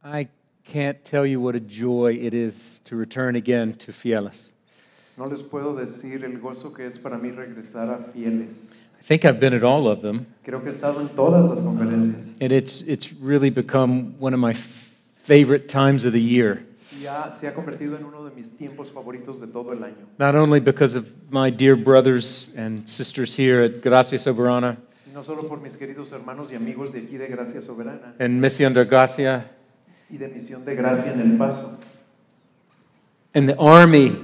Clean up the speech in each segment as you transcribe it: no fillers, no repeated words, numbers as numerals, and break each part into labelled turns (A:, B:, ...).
A: I can't tell you what a joy it is to return again to Fieles.
B: No les puedo decir el gozo que es para mí regresar a Fieles.
A: I think I've been at all of them,
B: Creo que he estado en todas las conferencias.
A: and it's really become one of my favorite times of the year.
B: Y se ha convertido en uno de mis tiempos favoritos de todo el año.
A: Not only because of my dear brothers and sisters here at Gracia Soberana
B: Y no solo por mis queridos hermanos y amigos de aquí de Gracia Soberana
A: and Misión de Gracia
B: y de Misión de Gracia en El Paso,
A: and the army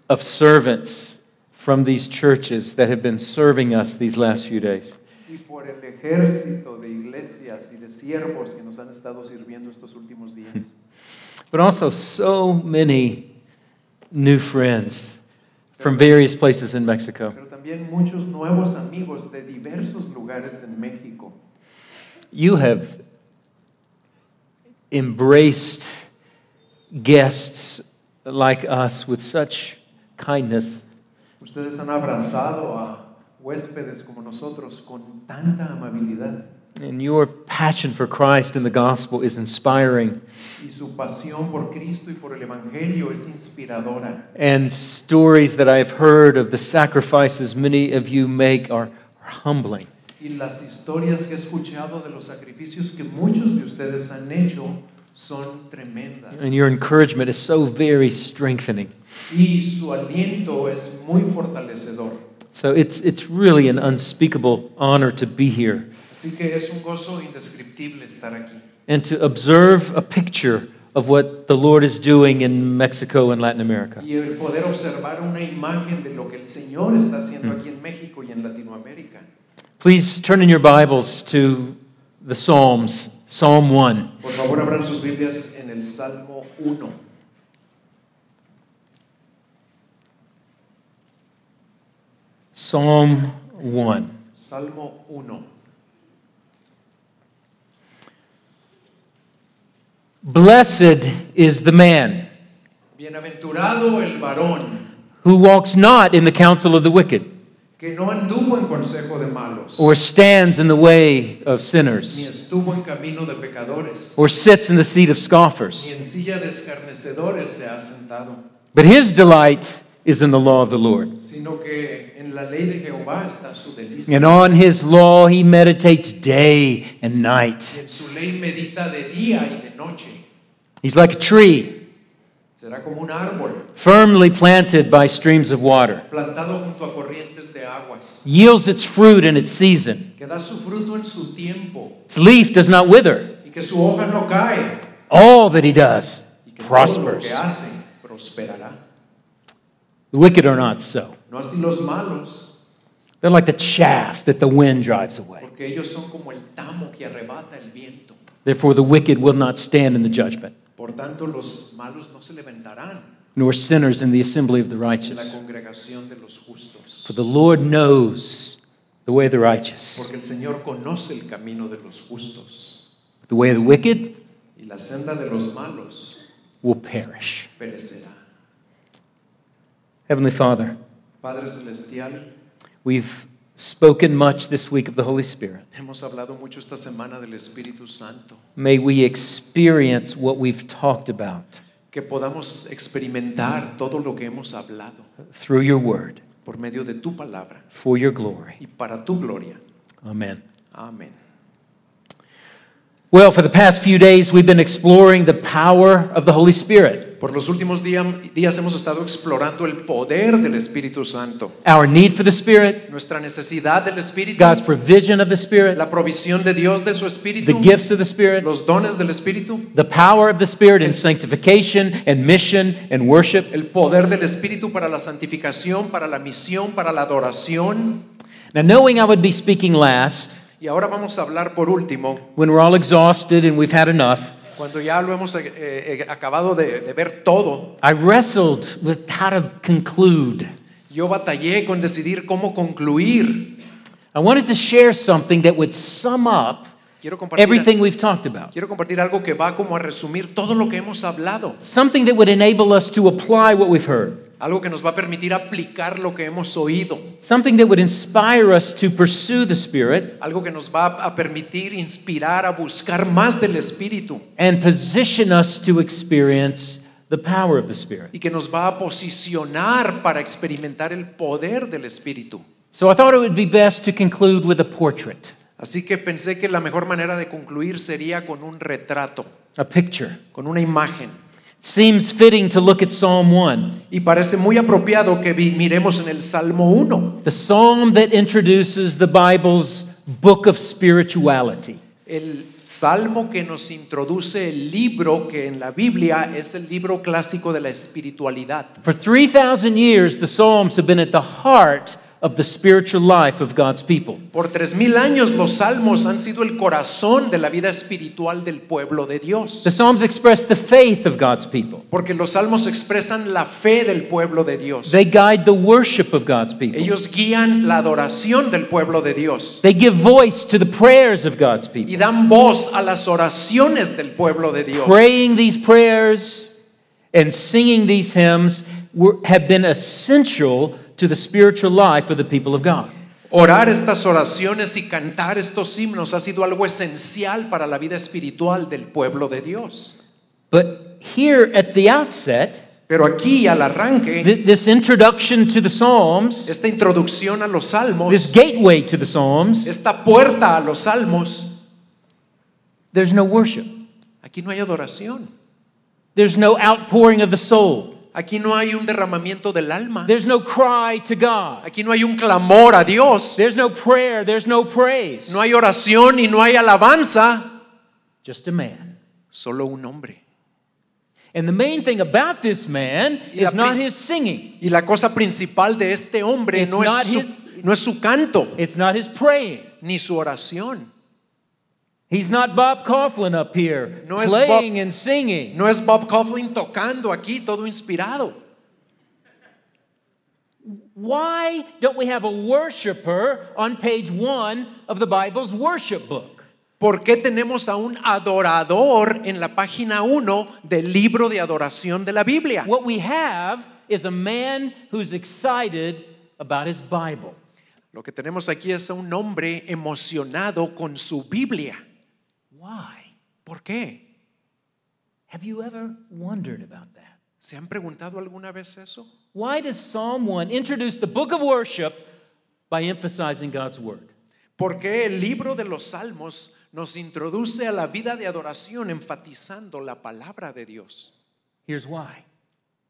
A: of servants from these churches that have been serving us these last few days.
B: y por el ejército de iglesias y de siervos que nos han estado sirviendo estos últimos días.
A: But also so many new friends from various places in Mexico.
B: Pero también muchos nuevos amigos de diversos lugares en México.
A: You have embraced guests like us with such kindness.
B: Ustedes han abrazado a huéspedes como nosotros con tanta amabilidad.
A: And your passion for Christ and the gospel is inspiring.
B: Y su pasión por Cristo y por el Evangelio es inspiradora.
A: And stories that I've heard of the sacrifices many of you make are humbling.
B: Y las historias que he escuchado de los sacrificios que muchos de ustedes han hecho son tremendas.
A: And your encouragement is so very strengthening.
B: Y su aliento es muy fortalecedor.
A: So it's really an unspeakable honor to be here
B: Así que es un gozo indescriptible estar aquí.
A: and to observe a picture of what the Lord is doing in Mexico and Latin America.
B: Y el poder observar una imagen de lo que el Señor está haciendo aquí en México y en Latinoamérica.
A: Please turn in your Bibles to the Psalms, Psalm 1.
B: Por favor, abran sus Biblias en el Salmo 1.
A: Psalm 1.
B: Salmo 1.
A: Blessed is the man
B: Bienaventurado el varón
A: who walks not in the counsel of the wicked,
B: que no anduvo en consejo de malos,
A: or stands in the way of
B: ni
A: sinners,
B: estuvo en camino de pecadores,
A: or sits in the seat of
B: ni
A: scoffers.
B: en silla de escarnecedores se ha sentado,
A: But his delight is in the law of the Lord.
B: sino que en la ley de Jehová está su delicia.
A: And on his law he meditates day and night.
B: Y en su ley medita de día y de noche.
A: He's like a tree
B: Será como un árbol
A: firmly planted by streams of water,
B: plantado junto a corrientes de aguas,
A: yields its fruit in its season.
B: que da su fruto en su tiempo
A: Its leaf does not wither.
B: y que su hoja no cae
A: All that he does
B: y que todo lo
A: prospers.
B: que hace prosperará.
A: The wicked are not so.
B: No así los malos,
A: They're like the chaff that the wind drives away.
B: porque ellos son como el tamo que arrebata el viento.
A: Therefore the wicked will not stand in the judgment,
B: Por tanto, los malos no se levantarán
A: nor sinners in the assembly of the
B: en la
A: righteous.
B: congregación de los justos.
A: For the Lord knows the way of the righteous.
B: Porque el Señor conoce el camino de los justos
A: The way of the wicked
B: y la senda de los malos
A: will perish.
B: perecerá.
A: Heavenly Father,
B: Padre Celestial,
A: we've spoken much this week of the Holy Spirit.
B: hemos hablado mucho esta semana del Espíritu Santo.
A: May we experience what we've talked about
B: Que podamos experimentar todo lo que hemos hablado
A: through your word
B: por medio de tu palabra
A: for your glory.
B: y para tu gloria.
A: Amen.
B: Amén.
A: Well, for the past few days, we've been exploring the power of the Holy Spirit,
B: Por los últimos días hemos estado explorando el poder del Espíritu Santo,
A: our need for the Spirit,
B: nuestra necesidad del Espíritu,
A: God's provision of the Spirit,
B: la provisión de Dios de su
A: the
B: Espíritu,
A: gifts of the Spirit,
B: los dones del Espíritu,
A: the power of the Spirit in sanctification and mission and worship.
B: el poder del Espíritu para la santificación, para la misión, para la adoración.
A: Now, knowing I would be speaking last,
B: Y ahora vamos a hablar por último,
A: when we're all exhausted and we've had enough,
B: cuando ya lo hemos acabado de ver todo,
A: I wrestled with how to conclude.
B: yo batallé con decidir cómo concluir.
A: I wanted to share something that would sum up
B: Quiero compartir,
A: everything we've talked about.
B: quiero compartir algo que va como a resumir todo lo que hemos hablado.
A: Something that would enable us to apply what we've heard.
B: Algo que nos va a permitir aplicar lo que hemos oído.
A: Something that would inspire us to pursue the Spirit
B: Algo que nos va a permitir inspirar a buscar más del Espíritu.
A: and position us to experience the power of the Spirit.
B: Y que nos va a posicionar para experimentar el poder del Espíritu.
A: So I thought it would be best to conclude with a portrait,
B: Así que pensé que la mejor manera de concluir sería con un retrato,
A: a picture.
B: con una imagen.
A: Seems fitting to look at Psalm 1,
B: Y parece muy apropiado que miremos en el Salmo 1,
A: the psalm that introduces the Bible's book of spirituality.
B: el Salmo que nos introduce el libro que en la Biblia es el libro clásico de la espiritualidad.
A: For 3,000 years, the Psalms have been at the heart of the spiritual life of God's people.
B: Por 3000 años los salmos han sido el corazón de la vida espiritual del pueblo de Dios.
A: The Psalms express the faith of God's people.
B: Porque los salmos expresan la fe del pueblo de Dios.
A: They guide the worship of God's people.
B: Ellos guían la adoración del pueblo de Dios.
A: They give voice to the prayers of God's people.
B: Y dan voz a las oraciones del pueblo de Dios.
A: Praying these prayers and singing these hymns have been essential to the spiritual life of the people of God.
B: Orar estas oraciones y cantar estos himnos ha sido algo esencial para la vida espiritual del pueblo de Dios.
A: But here at the outset,
B: Pero aquí al arranque,
A: this introduction to the Psalms,
B: esta introducción a los salmos,
A: this gateway to the Psalms,
B: esta puerta a los salmos,
A: there's no worship.
B: aquí no hay adoración.
A: There's no outpouring of the soul.
B: Aquí no hay un derramamiento del alma.
A: There's no cry to God.
B: Aquí no hay un clamor a Dios.
A: There's no prayer. There's no praise.
B: No hay oración y no hay alabanza.
A: Just a man.
B: Solo un hombre.
A: And the main thing about this man
B: Y la
A: is not
B: pri-
A: his singing.
B: Y la cosa principal de este hombre
A: It's
B: no
A: not
B: es su canto
A: It's not his praying.
B: ni su oración.
A: He's not Bob Coughlin up here
B: No es
A: playing and singing.
B: No es Bob Coughlin tocando aquí todo inspirado.
A: Why don't we have a worshiper on page 1 of the Bible's worship book?
B: ¿Por qué tenemos a un adorador en la página 1 del libro de adoración de la Biblia?
A: What we have is a man who's excited about his Bible.
B: Lo que tenemos aquí es a un hombre emocionado con su Biblia.
A: Why?
B: ¿Por qué?
A: Have you ever wondered about that?
B: ¿Se han preguntado alguna vez eso?
A: Why does Psalm 1 introduce the book of worship by emphasizing God's word?
B: ¿Por qué el libro de los Salmos nos introduce a la vida de adoración enfatizando la palabra de Dios?
A: Here's why.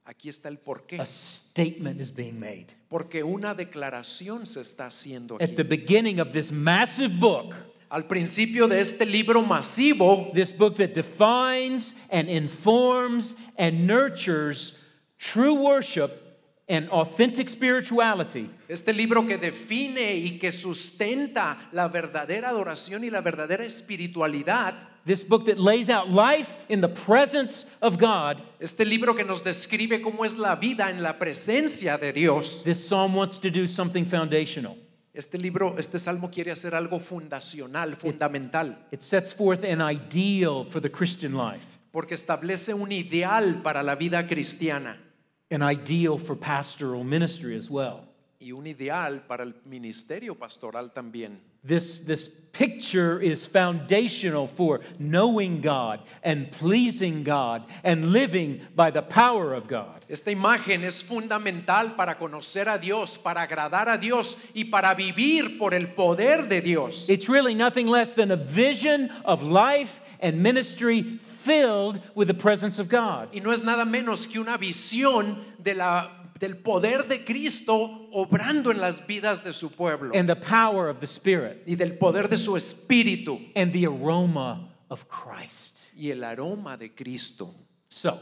B: Aquí está el por qué.
A: A statement is being made.
B: Porque una declaración se está haciendo
A: At the
B: aquí.
A: beginning of this massive book,
B: Al principio de este libro masivo,
A: this book that defines and informs and nurtures true worship and authentic spirituality,
B: este libro que define y que sustenta la verdadera adoración y la verdadera espiritualidad,
A: this book that lays out life in the presence of God,
B: este libro que nos describe cómo es la vida en la presencia de Dios,
A: this psalm wants to do something foundational.
B: este salmo quiere hacer algo fundacional, fundamental,
A: It sets forth an ideal for the Christian life,
B: porque establece un ideal para la vida cristiana
A: an ideal for pastoral ministry as well.
B: y un ideal para el ministerio pastoral también.
A: This picture is foundational for knowing God and pleasing God and living by the power of God.
B: Esta imagen es fundamental para conocer a Dios, para agradar a Dios y para vivir por el poder de Dios.
A: It's really nothing less than a vision of life and ministry filled with the presence of God.
B: Y no es nada menos que una visión del poder de Cristo obrando en las vidas de su pueblo
A: And the power of the Spirit
B: y del poder de su espíritu
A: and the aroma of Christ.
B: y el aroma de Cristo.
A: So,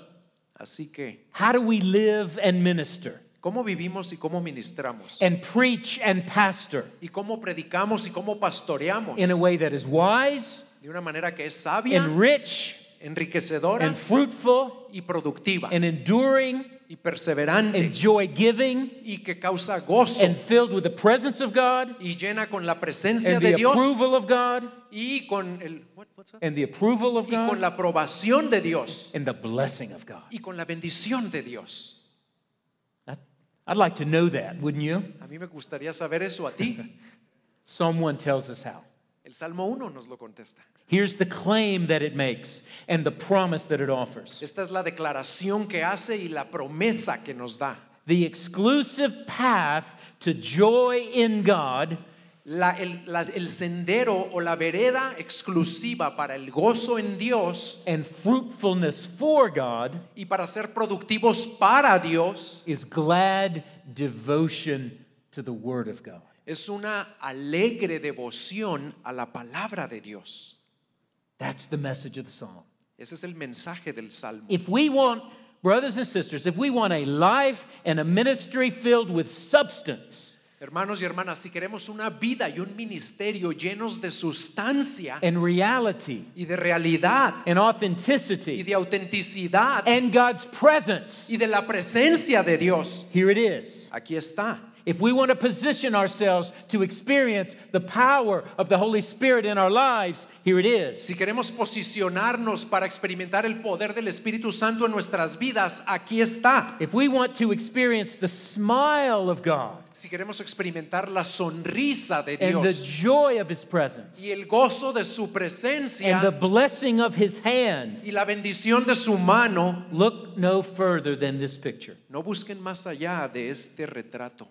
B: Así que,
A: how do we live and minister
B: ¿cómo vivimos y cómo ministramos?
A: and preach and pastor
B: ¿Y cómo predicamos y cómo pastoreamos?
A: in a way that is wise
B: De una manera que es sabia,
A: and rich
B: enriquecedora
A: and fruitful
B: y productiva
A: and enduring
B: y perseverante
A: and joy-giving
B: y que causa gozo
A: and filled with the presence of God
B: y llena con la presencia
A: and
B: de
A: the
B: Dios
A: approval of God
B: y con what's that?
A: and the approval of
B: Y con
A: God
B: la aprobación de Dios
A: and the blessing of God.
B: y con la bendición de Dios.
A: I'd like to know that, wouldn't you?
B: A mí me gustaría saber eso a ti.
A: Psalm 1 tells us how.
B: El Salmo 1 nos lo contesta.
A: Here's the claim that it makes and the promise that it offers.
B: Esta es la declaración que hace y la promesa que nos da.
A: The exclusive path to joy in God
B: El sendero o la vereda exclusiva para el gozo en Dios
A: and fruitfulness for God
B: y para ser productivos para Dios
A: is glad devotion to the Word of God.
B: es una alegre devoción a la palabra de Dios.
A: That's the message of the psalm.
B: Ese es el mensaje del Salmo.
A: If we want, brothers and sisters, if we want a life and a ministry filled with substance
B: Hermanos y hermanas, si queremos una vida y un ministerio llenos de sustancia
A: and reality
B: y de realidad
A: and
B: y
A: authenticity
B: de autenticidad
A: and God's presence,
B: y de la presencia de Dios,
A: here it is.
B: aquí está.
A: If we want to position ourselves to experience the power of the Holy Spirit in our lives, here it is.
B: Si queremos posicionarnos para experimentar el poder del Espíritu Santo en nuestras vidas, aquí está.
A: If we want to experience the smile of God
B: Si queremos experimentar la sonrisa de
A: and the
B: Dios
A: joy of His presence
B: y el gozo de su
A: and the
B: presencia
A: blessing of His hand,
B: y la bendición de su mano,
A: look no further than this picture.
B: no busquen más allá de este retrato.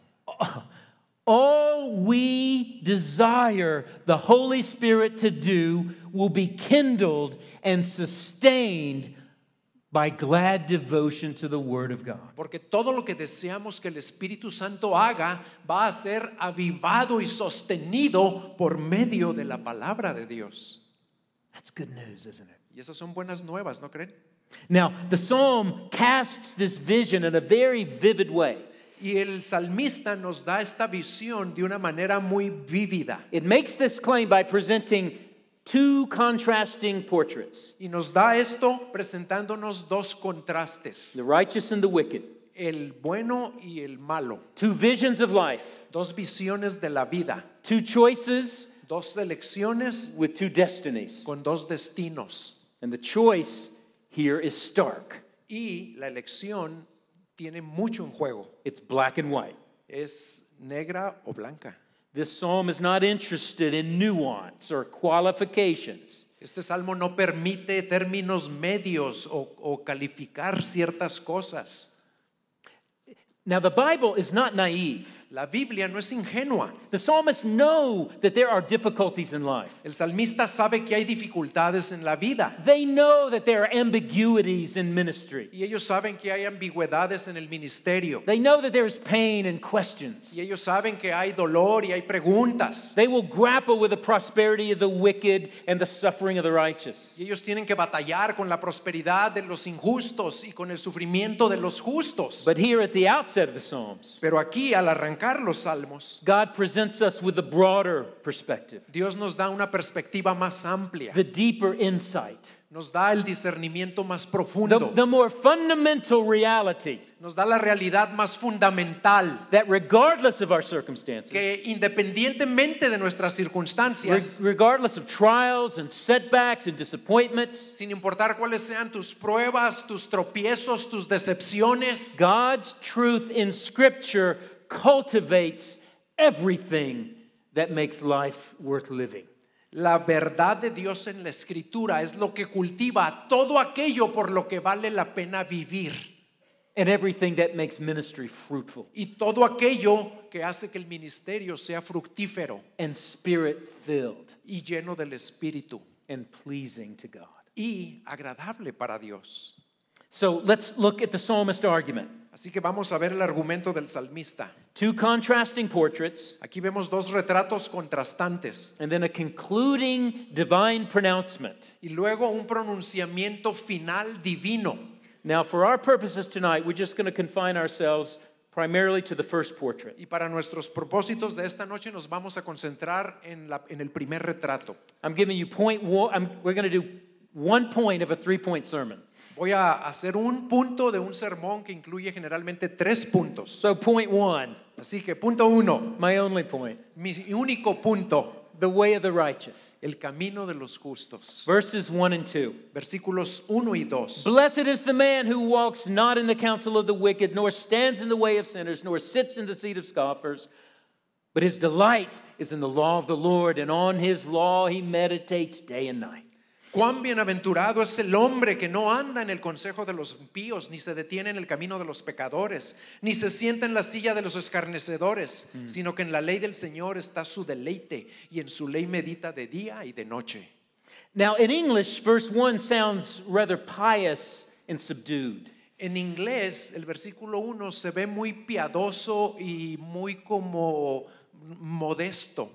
A: All we desire the Holy Spirit to do will be kindled and sustained by glad devotion to the Word of God.
B: Porque todo lo que deseamos que el Espíritu Santo haga va a ser avivado y sostenido por medio de la palabra de Dios.
A: That's good news, isn't it?
B: Y esas son buenas nuevas, ¿no creen?
A: Now, the psalm casts this vision in a very vivid way.
B: Y el salmista nos da esta visión de una manera muy vívida.
A: It makes this claim by presenting two contrasting portraits,
B: Y nos da esto presentándonos dos contrastes,
A: the righteous and the wicked,
B: el bueno y el malo,
A: two visions of life,
B: dos visiones de la vida,
A: two choices
B: dos elecciones
A: with two destinies.
B: con dos destinos.
A: And the choice here is stark.
B: Y la elección tiene mucho en juego.
A: It's black and white.
B: Es negra o blanca.
A: This psalm is not interested in nuance or qualifications.
B: Este salmo no permite términos medios o calificar ciertas cosas.
A: Now, the Bible is not naive.
B: La Biblia no es ingenua.
A: The psalmists know that there are difficulties in life.
B: El salmista sabe que hay dificultades en la vida.
A: They know that there are ambiguities in ministry.
B: Y ellos saben que hay ambigüedades en el ministerio.
A: They know that there is pain and questions.
B: Y ellos saben que hay dolor y hay preguntas.
A: They will grapple with the prosperity of the wicked and the suffering of the righteous.
B: Y ellos tienen que batallar con la prosperidad de los injustos y con el sufrimiento de los justos.
A: But here at the outset of the Psalms,
B: Pero aquí, al arrancar los salmos,
A: God presents us with a broader perspective,
B: Dios nos da una perspectiva más amplia.
A: the deeper insight,
B: Nos da el discernimiento más profundo.
A: the more fundamental reality
B: Nos da la realidad más fundamental.
A: that regardless of our circumstances,
B: Que independientemente de nuestras circunstancias,
A: regardless of trials and setbacks and disappointments,
B: sin importar cuáles sean tus pruebas, tus tropiezos, tus decepciones,
A: God's truth in Scripture cultivates everything that makes life worth living.
B: la verdad de Dios en la Escritura es lo que cultiva todo aquello por lo que vale la pena vivir.
A: And everything that makes ministry fruitful
B: Y todo aquello que hace que el ministerio sea fructífero
A: and spirit-filled
B: y lleno del Espíritu
A: and pleasing to God.
B: y agradable para Dios.
A: So let's look at the psalmist argument.
B: Así que vamos a ver el argumento del salmista.
A: Two contrasting portraits
B: Aquí vemos dos retratos contrastantes
A: and then a concluding divine pronouncement.
B: y luego un pronunciamiento final divino.
A: Now, for our purposes tonight, we're just going to confine ourselves primarily to the first portrait.
B: Y para nuestros propósitos de esta noche nos vamos a concentrar en el primer retrato.
A: I'm giving you point one. We're going to do 1 point of a 3-point sermon.
B: Voy a hacer un punto de un sermón que incluye generalmente 3 puntos.
A: So, point one,
B: Así que punto 1,
A: my only point.
B: mi único punto.
A: the way of the righteous.
B: el camino de los justos.
A: Verses 1 and 2.
B: Versículos 1 y 2.
A: Blessed is the man who walks not in the counsel of the wicked, nor stands in the way of sinners, nor sits in the seat of scoffers. But his delight is in the law of the Lord, and on his law he meditates day and night.
B: Cuán bienaventurado es el hombre que no anda en el consejo de los impíos, ni se detiene en el camino de los pecadores, ni se sienta en la silla de los escarnecedores, sino que en la ley del Señor está su deleite, y en su ley medita de día y de noche.
A: Now, in English, verse 1 sounds rather pious and subdued.
B: En inglés, el versículo 1 se ve muy piadoso y muy como modesto.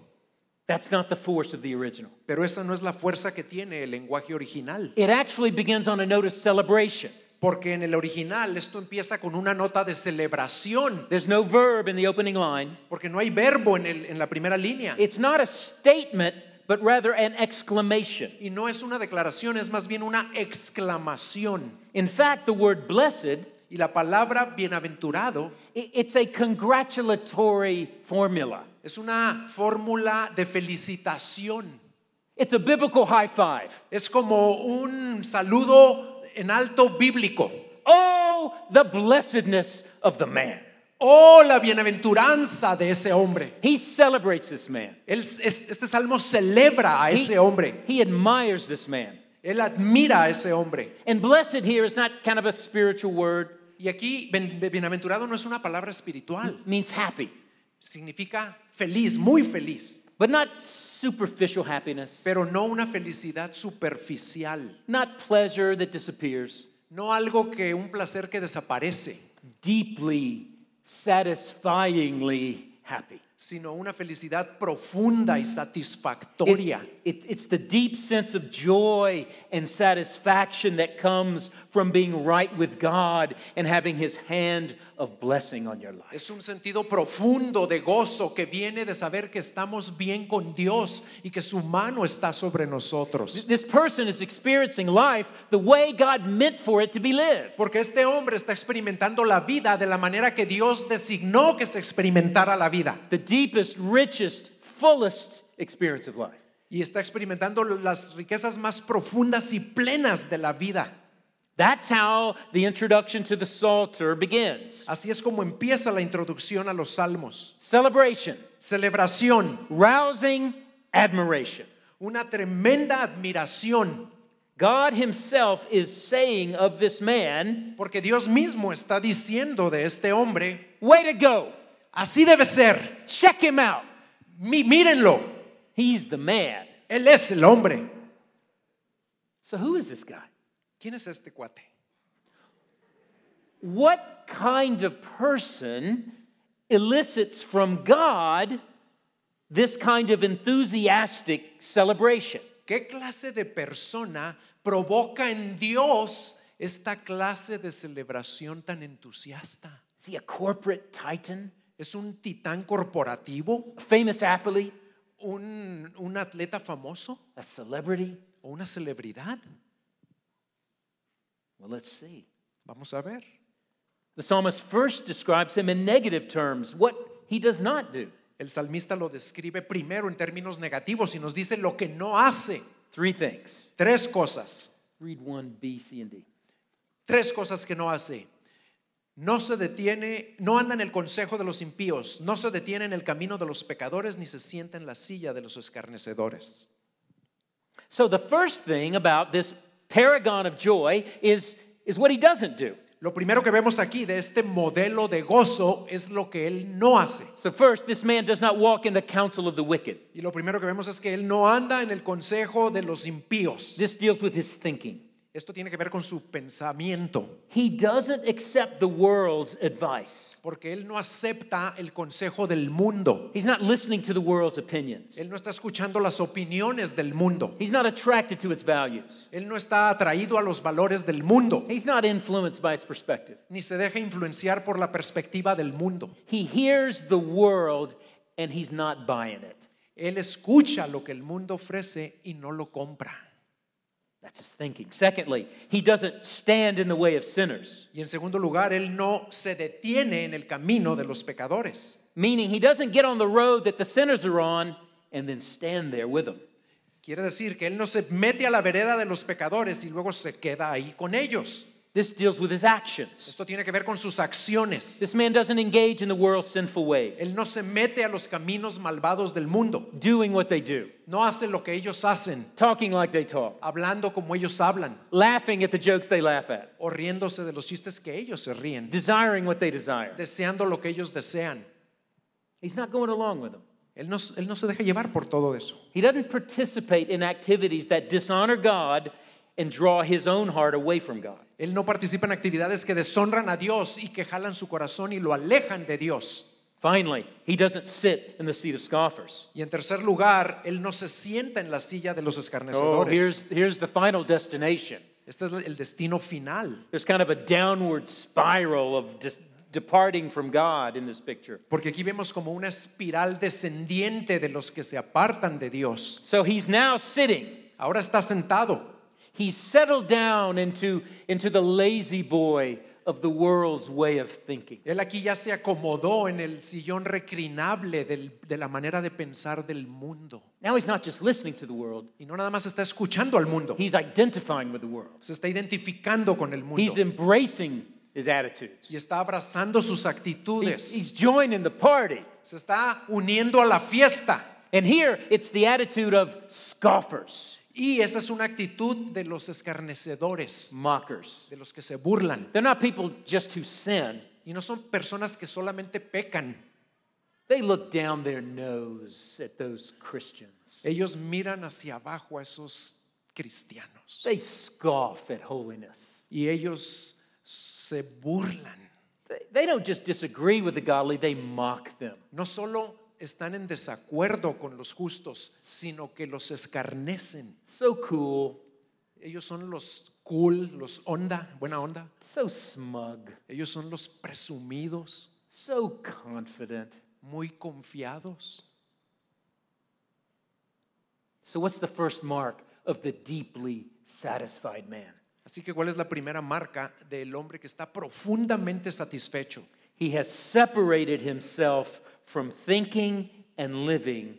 A: That's not the force of the original.
B: Pero esa no es la fuerza que tiene el lenguaje original.
A: It actually begins on a note of celebration.
B: Porque en el original esto empieza con una nota de celebración.
A: There's no verb in the opening line.
B: Porque no hay verbo en la primera línea.
A: It's not a statement, but rather an exclamation.
B: Y no es una declaración, es más bien una exclamación.
A: In fact, the word blessed,
B: Y la palabra bienaventurado
A: it's a congratulatory formula.
B: es una fórmula de felicitación.
A: It's a biblical high five.
B: Es como un saludo en alto bíblico.
A: Oh, the blessedness of the man.
B: Oh, la bienaventuranza de ese hombre.
A: He celebrates this man.
B: Este salmo celebra a ese hombre.
A: He admires this man.
B: Él admira a ese hombre.
A: And blessed here is not kind of a spiritual word.
B: Y aquí, bienaventurado no es una palabra espiritual.
A: It means happy.
B: Significa feliz, muy feliz.
A: But not superficial happiness.
B: Pero no una felicidad superficial.
A: Not pleasure that disappears.
B: No algo que un placer que desaparece.
A: Deeply, satisfyingly happy.
B: Sino una felicidad profunda y satisfactoria.
A: It's the deep sense of joy and satisfaction that comes from being right with God and having His hand of blessing on your life.
B: Es un sentido profundo de gozo que viene de saber que estamos bien con Dios y que su mano está sobre nosotros.
A: This person is experiencing life the way God meant for it to be lived.
B: Porque este hombre está experimentando la vida de la manera que Dios designó que se experimentara la vida.
A: The deepest, richest, fullest experience of life.
B: Y está experimentando las riquezas más profundas y plenas de la vida.
A: That's how the introduction to the Psalter begins.
B: Así es como empieza la introducción a los salmos.
A: Celebration,
B: Celebración,
A: rousing admiration.
B: una tremenda admiración,
A: God Himself is saying of this man,
B: porque Dios mismo está diciendo de este hombre,
A: way to go,
B: así debe ser,
A: check him out.
B: mírenlo,
A: He's the man.
B: él es el hombre.
A: So who is this guy?
B: ¿Quién es este cuate?
A: What kind of person elicits from God this kind of enthusiastic celebration?
B: ¿Qué clase de persona provoca en Dios esta clase de celebración tan entusiasta?
A: Is he a corporate titan?
B: ¿Es un titán corporativo?
A: A famous athlete?
B: ¿Un atleta famoso?
A: A celebrity?
B: ¿O una celebridad?
A: Well, let's see.
B: Vamos a ver.
A: The psalmist first describes him in negative terms, what he does not do.
B: El salmista lo describe primero en términos negativos y nos dice lo que no hace.
A: 3 things.
B: 3 cosas.
A: Read 1, B, C, and D.
B: 3 cosas que no hace. No se detiene, no anda en el consejo de los impíos, no se detiene en el camino de los pecadores, ni se sienta en la silla de los escarnecedores.
A: So the first thing about this paragon of joy is what he doesn't do.
B: Lo primero que vemos aquí de este modelo de gozo es lo que él no hace.
A: So first, this man does not walk in the counsel of the wicked.
B: Y lo primero que vemos es que él no anda en el consejo de los impíos.
A: This deals with his thinking.
B: Esto tiene que ver con su pensamiento,
A: He doesn't accept the world's advice.
B: porque él no acepta el consejo del mundo.
A: He's not listening to the world's opinions.
B: Él no está escuchando las opiniones del mundo.
A: He's not attracted to its values.
B: Él no está atraído a los valores del mundo,
A: He's not influenced by its perspective.
B: ni se deja influenciar por la perspectiva del mundo.
A: He hears the world and he's not buying it.
B: Él escucha lo que el mundo ofrece y no lo compra.
A: That's his thinking. Secondly, he doesn't stand in the way of sinners,
B: Y en segundo lugar, él no se detiene en el camino de los pecadores.
A: meaning he doesn't get on the road that the sinners are on and then stand there with them.
B: Quiere decir que él no se mete a la vereda de los pecadores y luego se queda ahí con ellos.
A: This deals with his actions.
B: Esto tiene que ver con sus acciones.
A: This man doesn't engage in the world's sinful ways,
B: Él no se mete a los caminos malvados del mundo.
A: doing what they do,
B: No hace lo que ellos hacen,
A: talking like they talk,
B: hablando como ellos hablan,
A: laughing at the jokes they laugh at,
B: o riéndose de los chistes que ellos se ríen,
A: desiring what they desire.
B: deseando lo que ellos desean.
A: He's not going along with them.
B: Él no se deja llevar por todo eso.
A: He doesn't participate in activities that dishonor God and draw his own heart away from God.
B: Él no participa en actividades que deshonran a Dios y que jalan su corazón y lo alejan de Dios.
A: Finally, he doesn't sit in the seat of scoffers.
B: Y en tercer lugar, él no se sienta en la silla de los
A: Oh,
B: escarnecedores.
A: here's the final destination.
B: Este es el destino final.
A: There's kind of a downward spiral of departing from God in this picture.
B: Porque aquí vemos como una espiral descendiente de los que se apartan de Dios.
A: So he's now sitting.
B: Ahora está sentado.
A: He's settled down into the lazy boy of the world's way of thinking.
B: Él aquí ya se acomodó en el sillón reclinable de la manera de pensar del mundo.
A: Now he's not just listening to the world,
B: Y no nada más está escuchando al mundo.
A: he's identifying with the world.
B: Se está identificando con el mundo.
A: He's embracing his attitudes.
B: Y está abrazando sus actitudes.
A: He's joining the party.
B: Se está uniendo a la fiesta.
A: And here it's the attitude of scoffers,
B: Y esa es una actitud de los escarnecedores,
A: mockers.
B: de los que se burlan.
A: They're not people just who sin.
B: Y no son personas que solamente pecan.
A: They look down their nose at those Christians.
B: Ellos miran hacia abajo a esos cristianos.
A: They scoff at holiness.
B: Y ellos se burlan.
A: They don't just disagree with the godly, they mock them.
B: No solo están en desacuerdo con los justos, sino que los escarnecen.
A: So cool,
B: Ellos son los cool, los onda, buena onda.
A: so smug,
B: Ellos son los presumidos,
A: so confident.
B: muy confiados.
A: So, what's the first mark of the deeply satisfied man?
B: Así que, ¿cuál es la primera marca del hombre que está profundamente satisfecho?
A: He has separated himself from thinking and living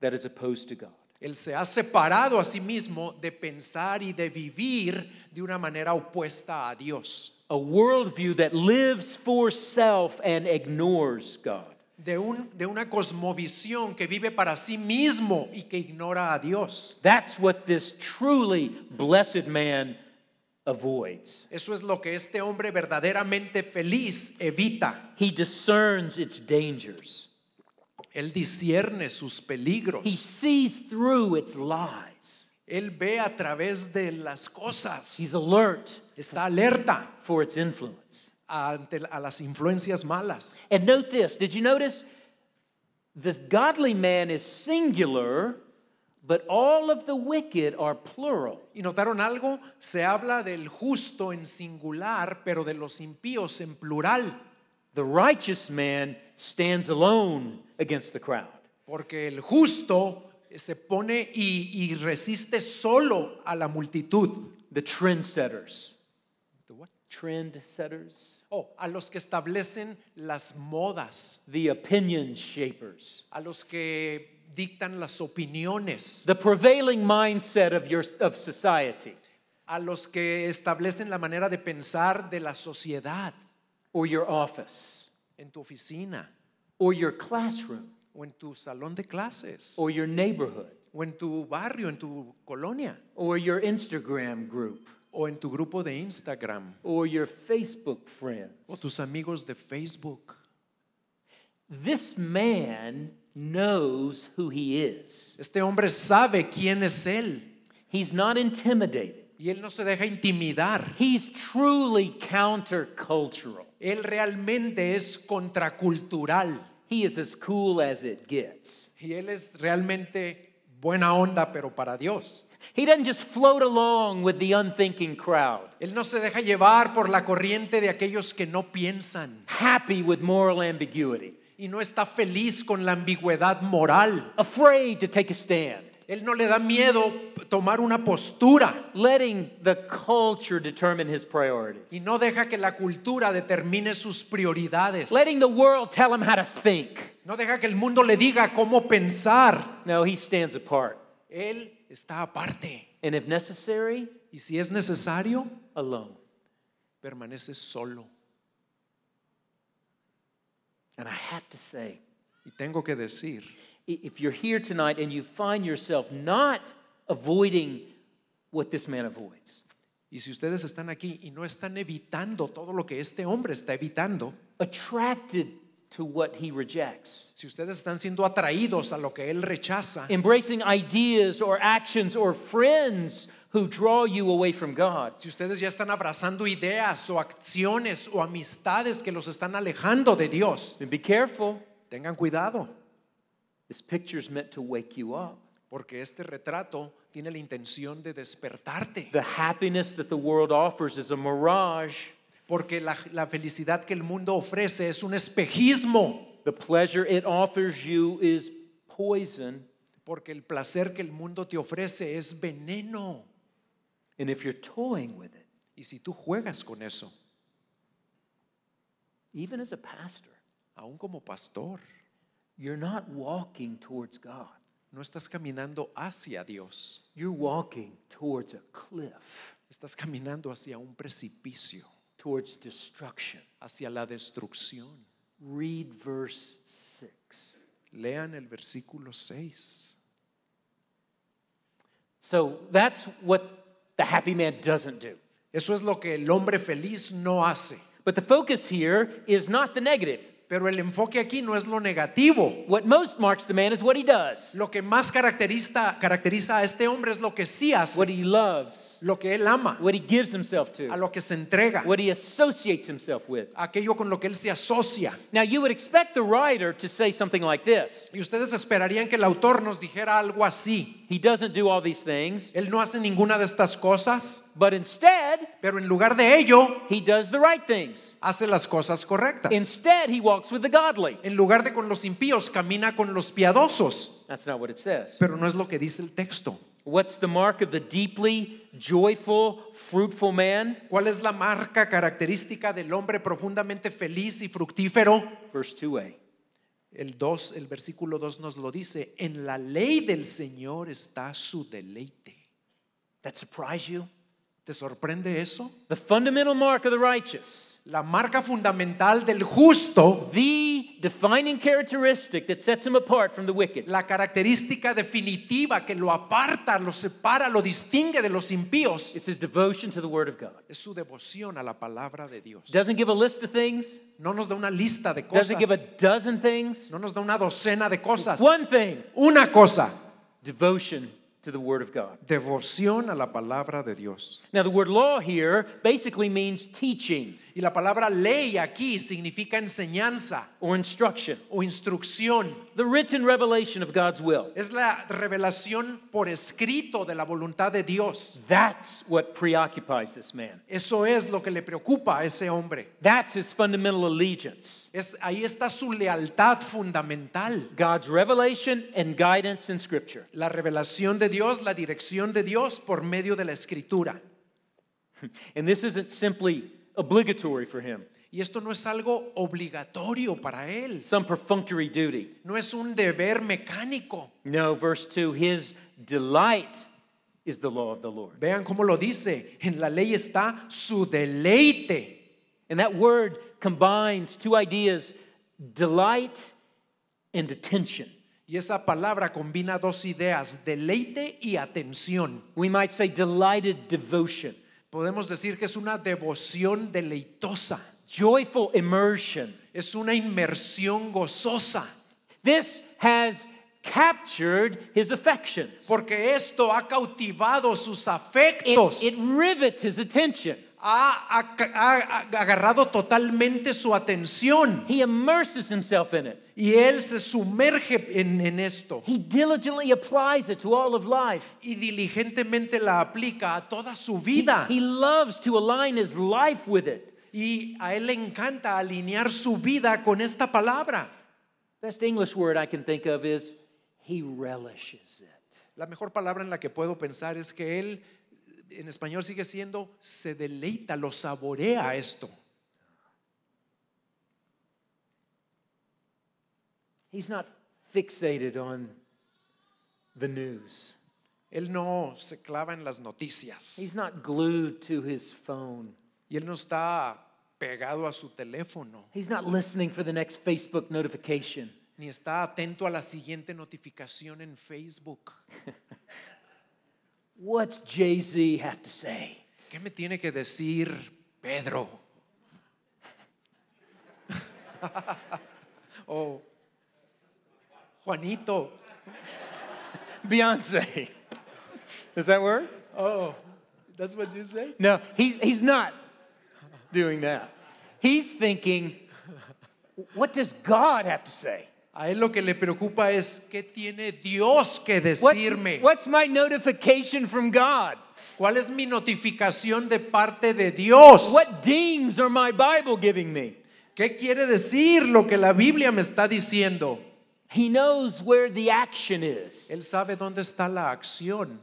A: that is opposed to God.
B: Él se ha separado a sí mismo de pensar y de vivir de una manera opuesta a Dios.
A: A worldview that lives for self and ignores God.
B: De una cosmovisión que vive para sí mismo y que ignora a Dios.
A: That's what this truly blessed man avoids.
B: Eso es lo que este hombre verdaderamente feliz evita.
A: He discerns its dangers.
B: Él discierne sus peligros.
A: He sees through its lies.
B: Él ve a través de las cosas.
A: He's alert
B: Está alerta
A: for its influence.
B: a las influencias malas.
A: And note this, did you notice this godly man is singular, but all of the wicked are plural.
B: ¿Y notaron algo? Se habla del justo en singular, pero de los impíos en plural.
A: The righteous man stands alone against the crowd.
B: Porque el justo se pone y resiste solo a la multitud.
A: The trendsetters.
B: ¿The what?
A: Trendsetters.
B: A los que establecen las modas,
A: The opinion shapers.
B: a los que dictan las opiniones,
A: The prevailing mindset of society
B: a los que establecen la manera de pensar de la sociedad,
A: or your office
B: en tu oficina,
A: or your classroom
B: o en tu salón de clases,
A: or your neighborhood
B: o en tu barrio, en tu colonia,
A: or your Instagram group
B: o en tu grupo de Instagram,
A: or your Facebook friends.
B: o tus amigos de Facebook.
A: This man knows who he is.
B: Este hombre sabe quién es él
A: He's not intimidated.
B: y él no se deja intimidar.
A: He's truly countercultural.
B: Él realmente es contracultural
A: He is as cool as it gets.
B: y él es realmente buena onda, pero para Dios.
A: He doesn't just float along with the unthinking crowd,
B: Él no se deja llevar por la corriente de aquellos que no piensan
A: happy with moral ambiguity,
B: y no está feliz con la ambigüedad moral.
A: afraid to take a stand.
B: Él no le da miedo tomar una postura
A: letting the culture determine his priorities,
B: y no deja que la cultura determine sus prioridades.
A: letting the world tell him how to think.
B: No deja que el mundo le diga cómo pensar.
A: No, he stands apart.
B: Él está aparte.
A: And if necessary,
B: Y si es necesario,
A: alone.
B: permanece solo.
A: And I have to say,
B: Y tengo que decir,
A: if you're here tonight and you find yourself not avoiding what this man avoids,
B: y si ustedes están aquí y no están evitando todo lo que este hombre está evitando,
A: attracted to what he rejects,
B: si ustedes están siendo atraídos a lo que él rechaza,
A: embracing ideas or actions or friends who draw you away from God,
B: si ustedes ya están abrazando ideas o acciones o amistades que los están alejando de Dios,
A: then be careful.
B: tengan cuidado,
A: This picture is meant to wake you up.
B: porque este retrato tiene la intención de despertarte,
A: The happiness that the world offers is a mirage.
B: porque la felicidad que el mundo ofrece es un espejismo,
A: The pleasure it offers you is poison.
B: porque el placer que el mundo te ofrece es veneno.
A: And if you're toying with it,
B: Y si tú juegas con eso,
A: even as a pastor,
B: aún como pastor,
A: you're not walking towards God.
B: no estás caminando hacia Dios,
A: You're walking towards a cliff,
B: estás caminando hacia un precipicio,
A: towards destruction.
B: hacia la destrucción.
A: Read verse 6.
B: Lean el versículo 6.
A: So that's what the happy man doesn't do.
B: Eso es lo que el hombre feliz no hace.
A: But the focus here is not the negative.
B: Pero el enfoque aquí no es lo negativo.
A: What most marks the man is what he does,
B: Lo que más caracteriza a este hombre es lo que sí hace,
A: what he loves,
B: lo que él ama,
A: what he gives himself
B: a
A: to,
B: lo que se entrega,
A: what he associates himself with.
B: aquello con lo que él se asocia.
A: Now, you would expect the writer to say something like this.
B: Y ustedes esperarían que el autor nos dijera algo así.
A: He doesn't do all these things,
B: Él no hace ninguna de estas cosas,
A: but instead,
B: pero en lugar de ello,
A: he does the right things.
B: hace las cosas correctas.
A: Instead, he walks with the godly.
B: En lugar de con los impíos, camina con los piadosos.
A: That's not what it says.
B: Pero no es lo que dice el texto.
A: What's the mark of the deeply joyful, fruitful man?
B: ¿Cuál es la marca característica del hombre profundamente feliz y fructífero?
A: Verse 2a.
B: El versículo 2 nos lo dice. En la ley del Señor está su deleite.
A: That surprise you?
B: ¿Te sorprende eso?
A: The fundamental mark of the righteous,
B: La marca fundamental del justo,
A: the defining characteristic that sets him apart from the wicked,
B: la característica definitiva que lo aparta, lo separa, lo distingue de los impíos,
A: is his devotion to the Word of God.
B: es su devoción a la palabra de Dios.
A: Doesn't give a list of things,
B: No nos da una lista de
A: doesn't give a
B: cosas,
A: dozen things.
B: no nos da una docena de cosas.
A: One thing,
B: Una cosa,
A: devotion to the Word of God.
B: devoción a la palabra de Dios.
A: Now, the word law here basically means teaching
B: Y la palabra ley aquí significa enseñanza
A: or instruction,
B: o instrucción.
A: the written revelation of God's will.
B: Es la revelación por escrito de la voluntad de Dios.
A: That's what preoccupies this man.
B: Eso es lo que le preocupa a ese hombre.
A: That's his fundamental allegiance.
B: Ahí está su lealtad fundamental.
A: God's revelation and guidance in Scripture.
B: La revelación de Dios, la dirección de Dios por medio de la escritura.
A: And this isn't simply obligatory for him,
B: Y esto no es algo obligatorio para él.
A: some perfunctory duty.
B: No es un deber mecánico.
A: No, verse 2, his delight is the law of the Lord.
B: Vean cómo lo dice. En la ley está su deleite.
A: And that word combines two ideas, delight and attention.
B: Y esa palabra combina dos ideas, deleite y atención.
A: We might say delighted devotion,
B: Podemos decir que es una devoción deleitosa.
A: joyful immersion.
B: Es una inmersión gozosa.
A: This has captured his affections.
B: Porque esto ha cautivado sus afectos.
A: It rivets his attention.
B: Ha agarrado totalmente su atención.
A: He immerses himself in it.
B: Y él se sumerge en esto.
A: He diligently applies it to all of life.
B: Y diligentemente la aplica a toda su vida.
A: He loves to align his life with it.
B: Y a él le encanta alinear su vida con esta palabra.
A: Best English word I can think of is he relishes it.
B: La mejor palabra en la que puedo pensar es que él, en español sigue siendo, se deleita, lo saborea esto.
A: He's not fixated on the news.
B: Él no se clava en las noticias
A: He's not glued to his phone.
B: y él no está pegado a su teléfono,
A: He's not listening for the next Facebook notification.
B: ni está atento a la siguiente notificación en Facebook.
A: What's Jay-Z have to say?
B: ¿Qué me tiene que decir Pedro? O Juanito.
A: Beyonce. Does that work?
B: Oh, that's what you say?
A: No, he's not doing that. He's thinking, what does God have to say?
B: A él lo que le preocupa es ¿qué tiene Dios que
A: What's,
B: decirme?
A: what's my notification from God?
B: ¿Cuál es mi notificación de parte de Dios?
A: What dings are my Bible giving me?
B: ¿Qué quiere decir lo que la Biblia me está diciendo?
A: He knows where the action is.
B: Él sabe dónde está la acción.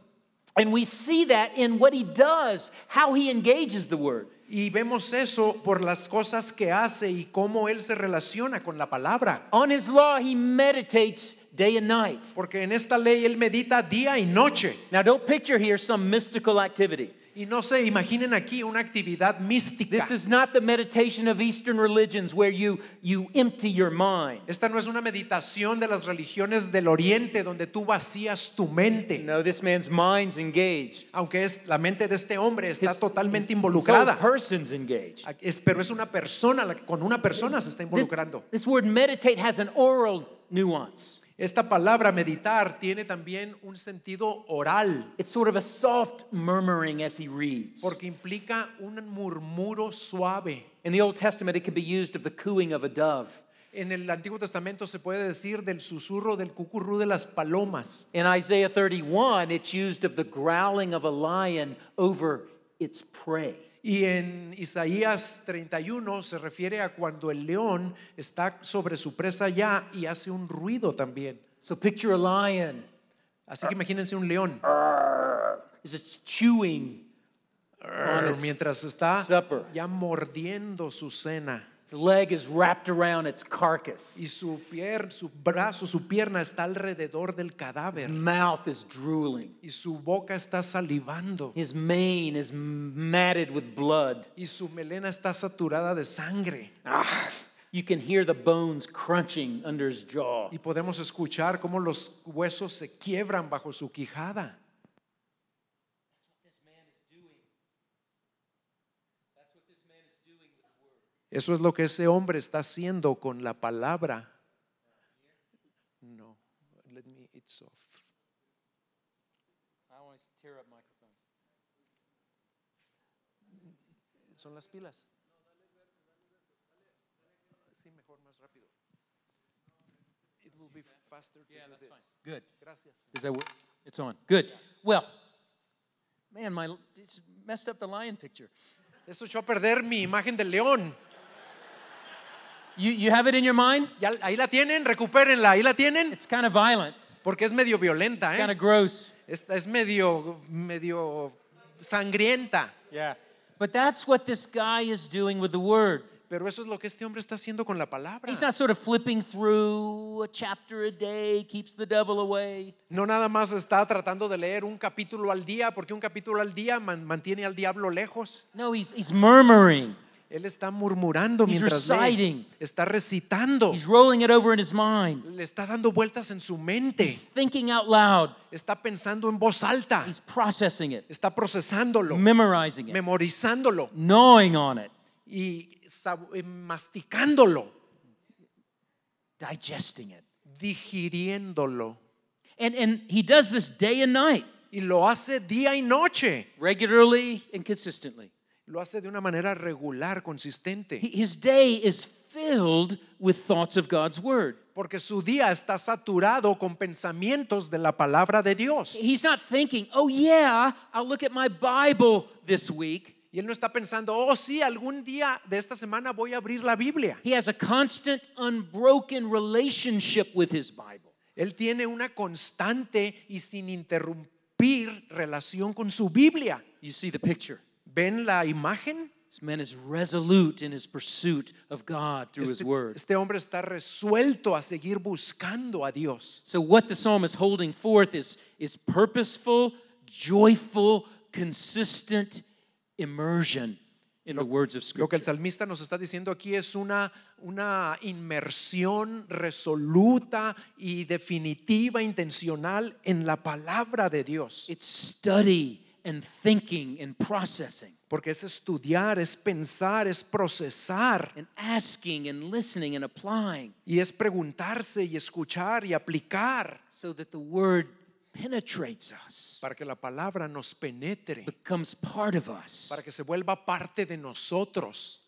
A: And we see that in what he does, how he engages the word.
B: Y vemos eso por las cosas que hace y cómo él se relaciona con la palabra.
A: On his law, he meditates day and night.
B: Porque en esta ley él medita día y noche.
A: Now, don't picture here some mystical activity.
B: Y no se imaginen aquí una actividad mística.
A: This is not the meditation of Eastern religions where you empty your mind.
B: Esta no es una meditación de las religiones del Oriente donde tú vacías tu mente.
A: No, this man's mind's engaged.
B: Aunque es la mente de este hombre está
A: His-
B: totalmente
A: his whole
B: involucrada.
A: person's engaged.
B: Pero es una persona, con una persona se está involucrando.
A: This word meditate has an oral nuance.
B: Esta palabra meditar tiene también un sentido oral,
A: It's sort of a soft murmuring as he reads.
B: porque implica un murmuro suave.
A: In the Old Testament, it could be used of the cooing of a dove.
B: En el Antiguo Testamento se puede decir del susurro del cucurrú de las palomas.
A: In Isaiah 31, it's used of the growling of a lion over its prey.
B: Y en Isaías 31 se refiere a cuando el león está sobre su presa ya y hace un ruido también.
A: So picture a lion
B: Así que imagínense un león
A: is it chewing on its
B: mientras está
A: supper.
B: ya mordiendo su cena.
A: Its leg is wrapped around its carcass.
B: Y su brazo, su pierna está alrededor del
A: His
B: cadáver.
A: mouth is drooling.
B: Y su boca está salivando.
A: His mane is matted with blood.
B: Y su melena está saturada de sangre.
A: You can hear the bones crunching under his jaw.
B: Y podemos escuchar cómo los huesos se quiebran bajo su quijada. Eso es lo que ese hombre está haciendo con la palabra. No, let me, it's off.
A: I always tear up microphones.
B: Son las pilas. Sí, mejor, más rápido. It will be faster to do this.
A: Good.
B: Gracias.
A: Is that work? It's on. Good. Well, man, it's messed up the lion picture.
B: Esto echó a perder mi imagen del león.
A: You have it in your mind?
B: Ya, ahí la tienen, recupérenla, ahí la tienen.
A: It's kind of violent.
B: Porque es medio violenta,
A: It's kind
B: ¿eh?
A: of gross.
B: Es medio sangrienta.
A: Yeah. But that's what this guy is doing with the word.
B: Pero eso es lo que este hombre está haciendo con la palabra.
A: He's not sort of flipping through a chapter a day, keeps the devil away.
B: No nada más está tratando de leer un capítulo al día, porque un capítulo al día mantiene al diablo lejos.
A: No, he's murmuring.
B: Él está murmurando
A: He's
B: mientras
A: reciting.
B: lee. Está recitando.
A: He's rolling it over in his mind.
B: Le está dando vueltas en su mente.
A: He's thinking out loud.
B: Está pensando en voz alta.
A: He's processing it,
B: Está procesándolo,
A: memorizing it,
B: memorizándolo
A: gnawing on it,
B: y masticándolo,
A: digesting it.
B: digiriéndolo.
A: And he does this day and night,
B: Y lo hace día y noche.
A: regularly and consistently.
B: Lo hace de una manera regular, consistente.
A: His day is filled with thoughts of God's word.
B: Porque su día está saturado con pensamientos de la palabra de Dios.
A: He's not thinking, oh yeah, I'll look at my Bible this week.
B: Y él no está pensando, oh sí, algún día de esta semana voy a abrir la Biblia.
A: He has a constant, unbroken relationship with his Bible.
B: Él tiene una constante y sin interrumpir relación con su Biblia.
A: You see the picture.
B: ¿Ven la imagen?
A: This man is resolute in his pursuit of God through his word.
B: Este hombre está resuelto a seguir buscando a Dios.
A: So what the psalm is holding forth is purposeful, joyful, consistent immersion in the words of
B: Lo que
A: Scripture.
B: el salmista nos está diciendo aquí es una inmersión resoluta y definitiva, intencional en la palabra de Dios.
A: It's study and thinking and processing
B: Porque es estudiar, es pensar, es procesar
A: and asking and listening and applying
B: y es preguntarse y escuchar y aplicar
A: so that the word penetrates us,
B: para que la palabra nos penetre,
A: becomes part of us.
B: para que se vuelva parte de nosotros.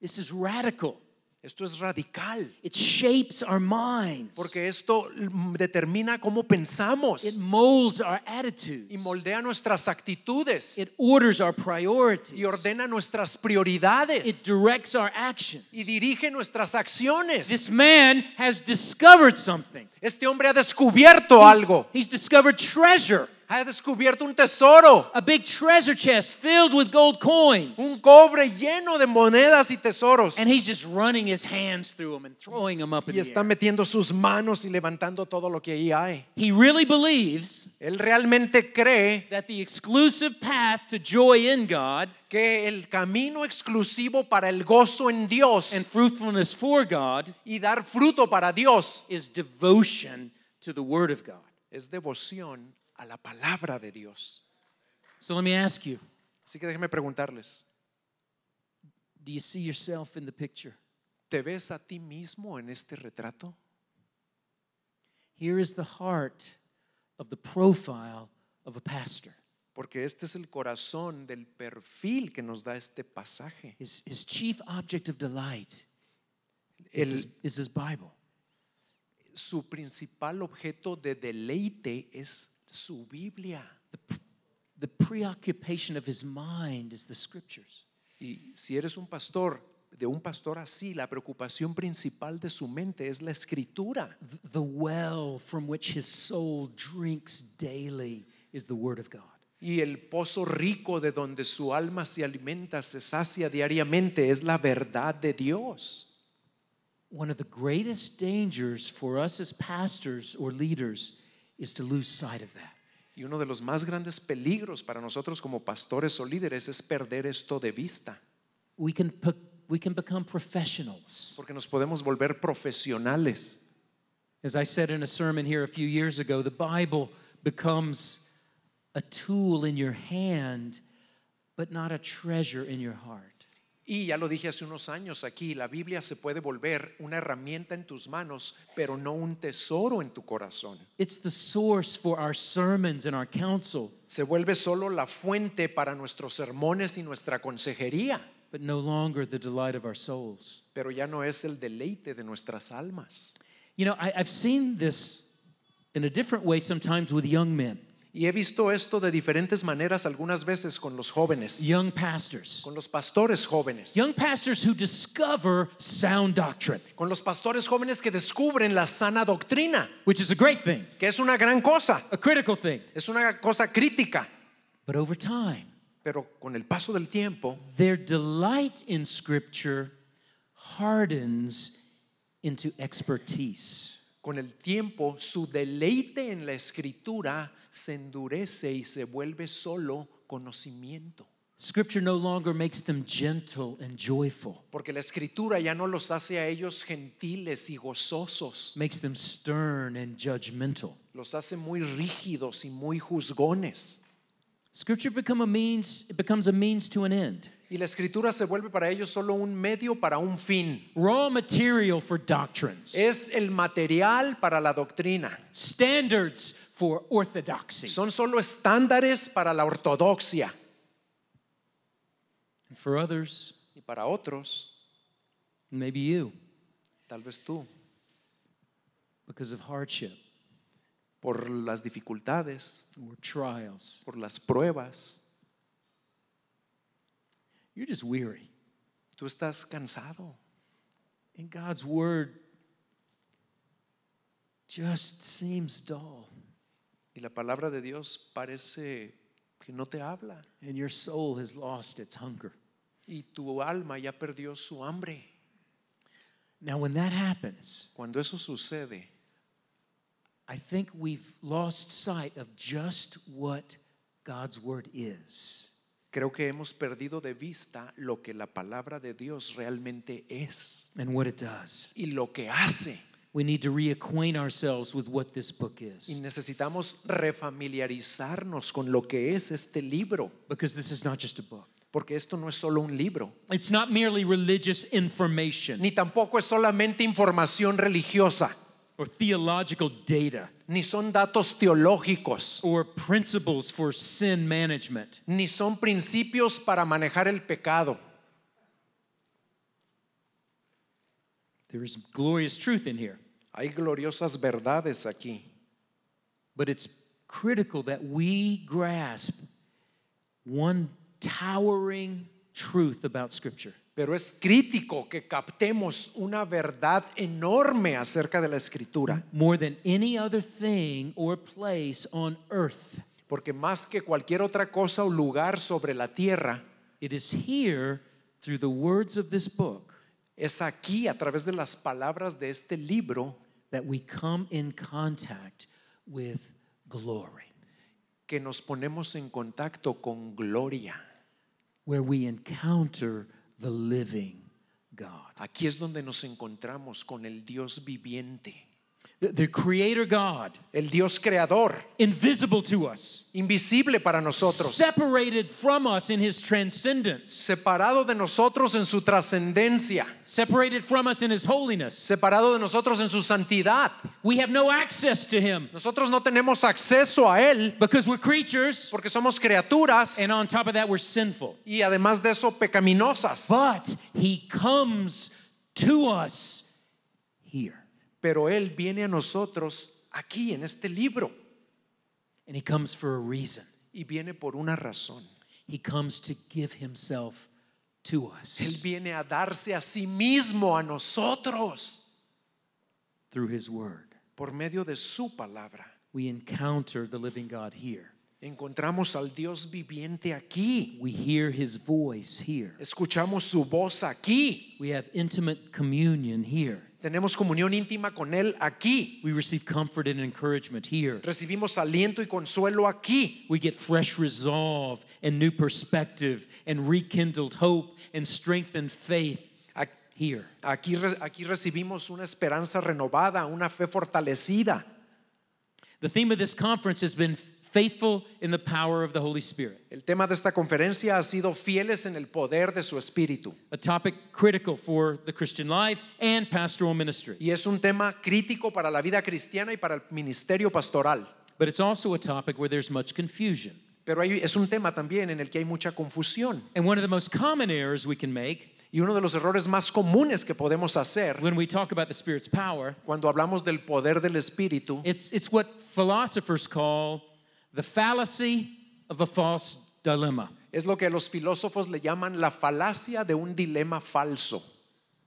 A: This is radical.
B: Esto es radical,
A: It shapes our minds.
B: porque esto determina cómo pensamos
A: It molds our attitudes.
B: y moldea nuestras actitudes
A: It orders our priorities.
B: y ordena nuestras
A: It
B: prioridades
A: directs our actions.
B: y dirige nuestras acciones.
A: This man has discovered something.
B: Este hombre ha descubierto algo,
A: He's discovered treasure.
B: ha descubierto un tesoro,
A: A big treasure chest filled with gold coins.
B: un cobre lleno de monedas y tesoros.
A: And he's just running his hands through them and throwing them up in
B: Y
A: the
B: está
A: air.
B: metiendo sus manos y levantando todo lo que ahí hay.
A: He really believes
B: Él realmente cree
A: that the exclusive path to joy in God
B: que el camino exclusivo para el gozo en Dios
A: and fruitfulness for God
B: y dar fruto para Dios
A: is devotion to the Word of God.
B: es devoción a la palabra de Dios.
A: So let me ask you,
B: Así que déjenme preguntarles,
A: do you see yourself in the picture?
B: ¿te ves a ti mismo en este retrato?
A: Here is the heart of the profile of a pastor.
B: Porque este es el corazón del perfil que nos da este pasaje.
A: His chief object of delight
B: El-
A: is his Bible.
B: Su principal objeto de deleite es su Biblia.
A: The preoccupation of his mind is the Scriptures.
B: Y si eres un pastor, de un pastor así, la preocupación principal de su mente es la escritura.
A: The well from which his soul drinks daily is the Word of God.
B: Y el pozo rico de donde su alma se alimenta, se sacia diariamente, es la verdad de Dios.
A: One of the greatest dangers for us as pastors or leaders is to lose sight of that.
B: Y uno de los más grandes peligros para nosotros como pastores o líderes es perder esto de vista.
A: We can become professionals.
B: Porque nos podemos volver profesionales.
A: As I said in a sermon here a few years ago, the Bible becomes a tool in your hand, but not a treasure in your heart.
B: Y ya lo dije hace unos años aquí, la Biblia se puede volver una herramienta en tus manos, pero no un tesoro en tu corazón.
A: It's the source for our sermons and our counsel,
B: Se vuelve solo la fuente para nuestros sermones y nuestra consejería,
A: but no longer the delight of our souls.
B: pero ya no es el deleite de nuestras almas.
A: You know, I've seen this in a different way sometimes with young men,
B: Y he visto esto de diferentes maneras algunas veces con los jóvenes,
A: young pastors.
B: con los pastores jóvenes,
A: Young pastors who discover sound doctrine,
B: con los pastores jóvenes que descubren la sana doctrina,
A: which is a great thing,
B: que es una gran cosa,
A: a critical thing.
B: es una cosa crítica,
A: But over time,
B: pero con el paso del tiempo,
A: their delight in Scripture hardens into expertise.
B: con el tiempo su deleite en la escritura se endurece y se vuelve solo conocimiento.
A: Scripture no longer makes them gentle and joyful,
B: Porque la escritura ya no los hace a ellos gentiles y gozosos,
A: makes them stern and judgmental.
B: los hace muy rígidos y muy juzgones.
A: Scripture becomes a means to an end.
B: Y la escritura se vuelve para ellos solo un medio para un fin.
A: Raw material for doctrines,
B: Es el material para la doctrina.
A: standards for orthodoxy.
B: Son solo estándares para la ortodoxia.
A: And for others,
B: Y para otros,
A: maybe you,
B: tal vez tú,
A: because of hardship
B: por las dificultades,
A: or trials,
B: por las pruebas,
A: you're just weary.
B: tú estás cansado.
A: And God's word just seems dull.
B: Y la palabra de Dios parece que no te habla.
A: And your soul has lost its hunger.
B: Y tu alma ya perdió su hambre.
A: Now, when that happens,
B: Cuando eso sucede,
A: I think we've lost sight of just what God's word is.
B: creo que hemos perdido de vista lo que la palabra de Dios realmente es
A: And what it does.
B: y lo que hace.
A: We need to reacquaint ourselves with what this book
B: Y
A: is.
B: necesitamos refamiliarizarnos con lo que es este libro,
A: Because this is not just a book.
B: porque esto no es solo un libro,
A: It's not merely religious information
B: ni tampoco es solamente información religiosa,
A: or theological data
B: ni son datos teológicos,
A: or principles for sin management.
B: ni son principios para manejar el pecado.
A: There is glorious truth in here.
B: Hay gloriosas verdades aquí,
A: But it's critical that we grasp one towering truth about Scripture.
B: pero es crítico que captemos una verdad enorme acerca de la Escritura,
A: More than any other thing or place on earth,
B: porque más que cualquier otra cosa o lugar sobre la tierra,
A: it is here through the words of this book
B: es aquí a través de las palabras de este libro
A: that we come in contact with glory,
B: que nos ponemos en contacto con gloria.
A: where we encounter the living God.
B: Aquí es donde nos encontramos con el Dios viviente,
A: The Creator God,
B: el Dios creador,
A: invisible to us,
B: invisible para nosotros,
A: separated from us in His transcendence,
B: separado de nosotros en su trascendencia,
A: separated from us in His holiness.
B: separado de nosotros en su santidad.
A: We have no access to Him
B: Nosotros no tenemos acceso a Él
A: because we're creatures,
B: porque somos criaturas
A: and on top of that, we're sinful.
B: y además de eso pecaminosas.
A: But He comes to us here,
B: Pero Él viene a nosotros aquí en este libro
A: and He comes for a reason.
B: y viene por una razón.
A: He comes to give Himself to
B: Él
A: us
B: viene a darse a sí mismo a nosotros
A: through His Word.
B: por medio de su palabra.
A: We encounter the living God here.
B: Encontramos al Dios viviente aquí.
A: We hear His voice here.
B: Escuchamos su voz aquí.
A: We have intimate communion here.
B: Tenemos comunión íntima con Él aquí.
A: We receive comfort and encouragement here.
B: Recibimos aliento y consuelo aquí.
A: We get fresh resolve and new perspective and rekindled hope and strengthened faith
B: Ac-
A: here.
B: Aquí recibimos una esperanza renovada, una fe fortalecida.
A: The theme of this conference has been faithful in the power of the Holy Spirit,
B: El tema de esta conferencia ha sido fieles en el poder de su espíritu.
A: a topic critical for the Christian life and pastoral ministry.
B: Y es un tema crítico para la vida cristiana y para el ministerio pastoral.
A: But it's also a topic where there's much confusion.
B: Pero es un tema también en el que hay mucha confusión.
A: And one of the most common errors we can make
B: Y uno de los errores más comunes que podemos hacer
A: when we talk about the Spirit's power,
B: cuando hablamos del poder del espíritu
A: it's what philosophers call the fallacy of a false dilemma.
B: es lo que los filósofos le llaman la falacia de un dilema falso.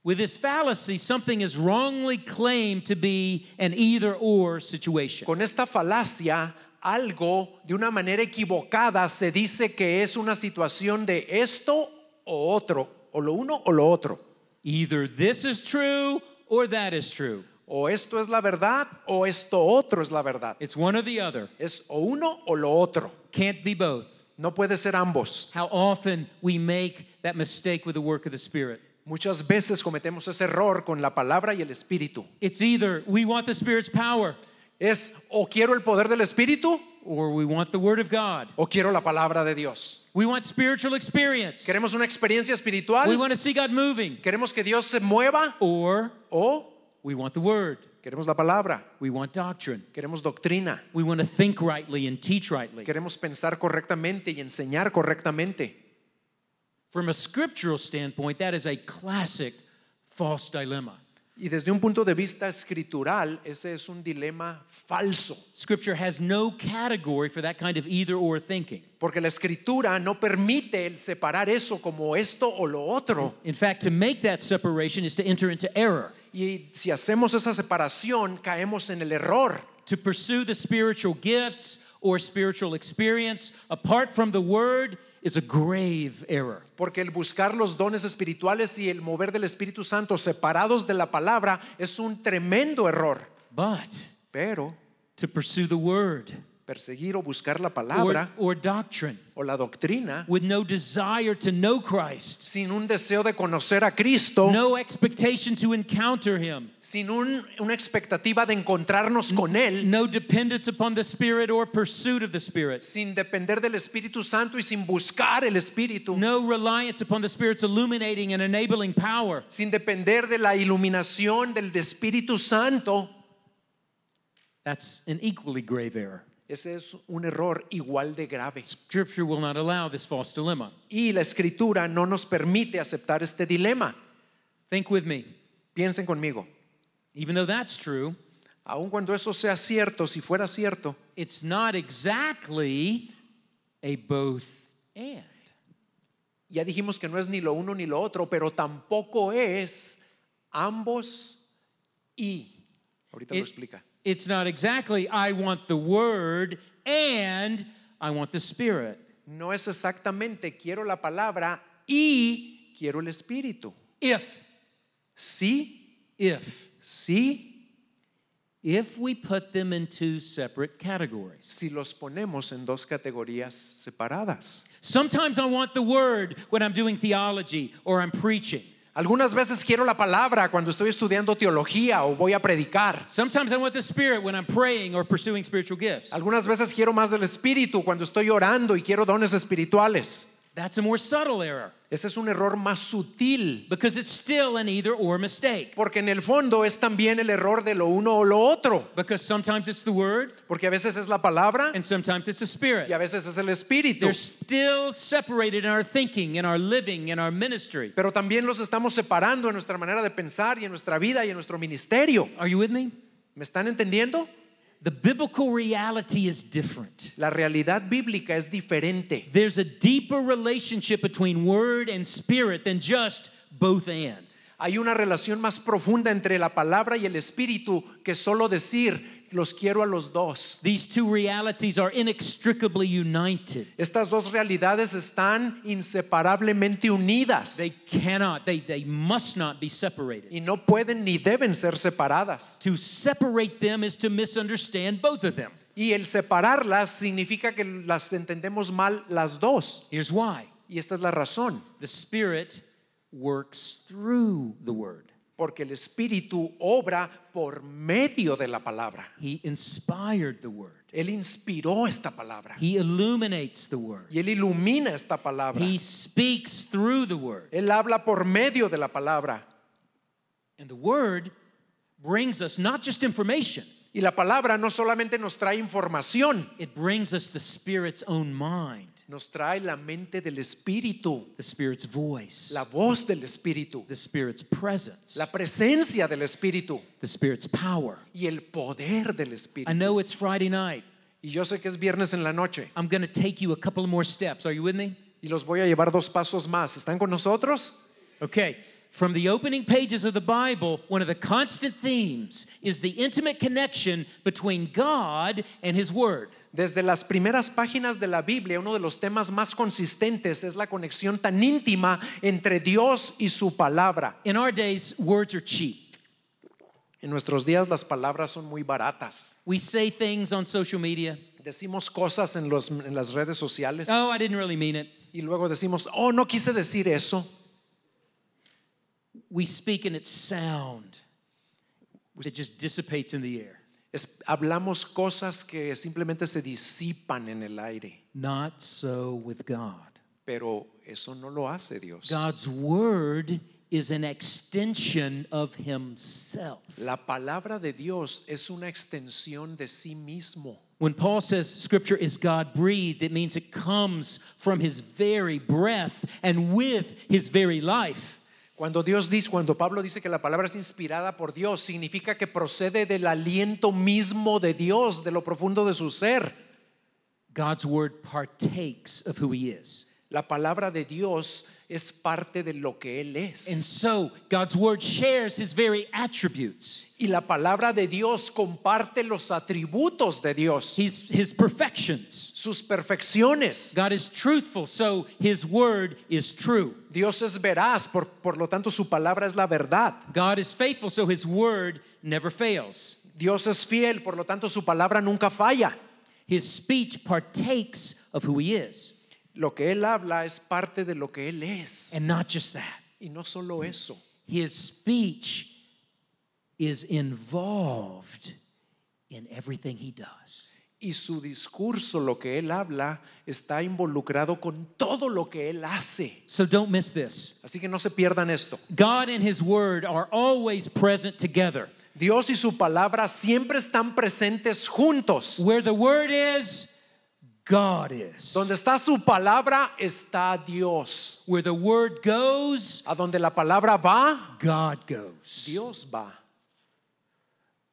A: With this fallacy, something is wrongly claimed to be an either-or situation.
B: Con esta falacia, algo de una manera equivocada se dice que es una situación de esto o otro, o lo uno o lo otro.
A: Either this is true or that is true.
B: O esto es la verdad o esto otro es la verdad.
A: It's one or the other.
B: Es o uno o lo otro.
A: Can't be both.
B: No puede ser ambos.
A: How often we make that mistake with the work of the Spirit.
B: Muchas veces cometemos ese error con la palabra y el espíritu.
A: It's either we want the Spirit's power
B: Es o quiero el poder del espíritu
A: or we want the Word of God.
B: o quiero la palabra de Dios.
A: We want spiritual experience.
B: Queremos una experiencia
A: We
B: espiritual.
A: want to see God moving.
B: Queremos que Dios se mueva
A: Or
B: o
A: we want the Word.
B: queremos la palabra.
A: We want doctrine.
B: Queremos doctrina.
A: We want to think rightly and teach rightly.
B: Queremos pensar correctamente y enseñar correctamente.
A: From a scriptural standpoint, that is a classic false dilemma.
B: Y desde un punto de vista escritural, ese es un dilema falso,
A: Scripture has no category for that kind of either or thinking.
B: porque la escritura no permite el separar eso como esto o lo otro.
A: In fact, to make that separation is to enter into error.
B: Y si hacemos esa separación, caemos en el error.
A: To pursue the spiritual gifts or spiritual experience apart from the Word is a grave error.
B: Porque el buscar los dones espirituales y el mover del Espíritu Santo separados de la palabra es un tremendo error.
A: But
B: Pero
A: to pursue the Word
B: perseguir o buscar la palabra
A: or doctrine
B: o la doctrina
A: with no desire to know Christ,
B: sin un deseo de conocer a Cristo,
A: no expectation to encounter Him,
B: sin una expectativa de encontrarnos con Él,
A: no dependence upon the Spirit or pursuit of the Spirit,
B: sin depender del Espíritu Santo y sin buscar el Espíritu,
A: no reliance upon the Spirit's illuminating and enabling power,
B: sin depender de la iluminación del Espíritu Santo.
A: that's an equally grave error.
B: Ese es un error igual de grave.
A: Scripture will not allow this false dilemma.
B: Y la Escritura no nos permite aceptar este dilema.
A: Think with me.
B: Piensen conmigo.
A: Even though that's true,
B: Aun cuando eso sea cierto, si fuera cierto,
A: it's not exactly a both and.
B: ya dijimos que no es ni lo uno ni lo otro, pero tampoco es ambos y. Ahorita lo explica.
A: It's not exactly I want the Word and I want the Spirit.
B: No es exactamente quiero la palabra y quiero el Espíritu.
A: If we put them in two separate categories.
B: Si los ponemos en dos categorías separadas.
A: Sometimes I want the Word when I'm doing theology or I'm preaching.
B: Algunas veces quiero la palabra cuando estoy estudiando teología o voy a predicar.
A: Sometimes I want the Spirit when I'm praying or pursuing spiritual gifts.
B: Algunas veces quiero más del Espíritu cuando estoy orando y quiero dones espirituales.
A: That's a more subtle error
B: Ese es un error más sutil,
A: because it's still an either or mistake.
B: porque en el fondo es también el error de lo uno o lo otro,
A: Because sometimes it's the Word
B: porque a veces es la palabra
A: and sometimes it's the Spirit.
B: y a veces es el Espíritu,
A: They're still separated in our thinking, in our living, in our ministry.
B: pero también los estamos separando en nuestra manera de pensar y en nuestra vida y en nuestro ministerio.
A: Are you with me?
B: ¿Me están entendiendo?
A: The biblical reality is different.
B: La realidad bíblica es diferente.
A: There's a deeper relationship between Word and Spirit than just both and.
B: Hay una relación más profunda entre la palabra y el Espíritu que solo decir los quiero a los dos.
A: These two realities are inextricably united.
B: Estas dos realidades están inseparablemente unidas
A: They must not be separated.
B: y no pueden ni deben ser separadas.
A: To separate them is to misunderstand both of them.
B: Y el separarlas significa que las entendemos mal las dos.
A: Here's why.
B: Y esta es la razón.
A: The Spirit works through the Word.
B: Porque el Espíritu obra por medio de la palabra.
A: He inspired the Word.
B: Él inspiró esta palabra.
A: He illuminates the Word.
B: Y Él ilumina esta palabra.
A: He speaks through the Word.
B: Él habla por medio de la palabra.
A: And the Word brings us not just information,
B: Y la palabra no solamente nos trae información,
A: it brings us the Spirit's own mind,
B: nos trae la mente del Espíritu,
A: the Spirit's voice,
B: la voz del Espíritu,
A: the Spirit's presence,
B: la presencia del Espíritu
A: the Spirit's power.
B: y el poder del
A: I
B: Espíritu.
A: know it's Friday night.
B: Y yo sé que es viernes en la noche
A: I'm going to take you a couple more steps. Are you with me?
B: y los voy a llevar dos pasos más. ¿Están con nosotros?
A: Okay. From the opening pages of the Bible, one of the constant themes is the intimate connection between God and His Word.
B: Desde las primeras páginas de la Biblia, uno de los temas más consistentes es la conexión tan íntima entre Dios y su palabra.
A: In our days, words are cheap.
B: En nuestros días las palabras son muy baratas.
A: We say things on social media.
B: Decimos cosas en las redes sociales
A: Oh, I didn't really mean it.
B: y luego decimos, oh, no quise decir eso.
A: We speak and it's sound that just dissipates in the air.
B: Hablamos cosas que simplemente se disipan en el aire,
A: Not so with God.
B: pero eso no lo hace Dios.
A: God's Word is an extension of Himself.
B: La palabra de Dios es una extensión de sí mismo.
A: When Paul says Scripture is God-breathed, it means it comes from His very breath and with His very life.
B: Cuando Pablo dice que la palabra es inspirada por Dios, significa que procede del aliento mismo de Dios, de lo profundo de su ser.
A: God's word partakes of who he is.
B: La palabra de Dios es parte de lo que Él
A: And
B: es.
A: so God's word shares his very attributes.
B: Y la palabra de Dios comparte los atributos de Dios,
A: His perfections.
B: sus perfecciones.
A: God is truthful, so his word is true.
B: Dios es veraz, por lo tanto su palabra es la verdad.
A: God is faithful, so his word never fails.
B: Dios es fiel, por lo tanto su palabra nunca falla.
A: His speech partakes of who he is.
B: Lo que Él habla es parte de lo que Él es.
A: And not just that.
B: Y no solo eso.
A: His speech is involved in everything he does.
B: Y su discurso, lo que Él habla, está involucrado con todo lo que Él hace.
A: So don't miss this.
B: Así que no se pierdan esto.
A: God and his word are always present together.
B: Dios y su palabra siempre están presentes juntos.
A: Where the word is, God is.
B: Donde está su palabra está Dios.
A: Where the word goes,
B: A donde la palabra va,
A: God goes.
B: Dios va.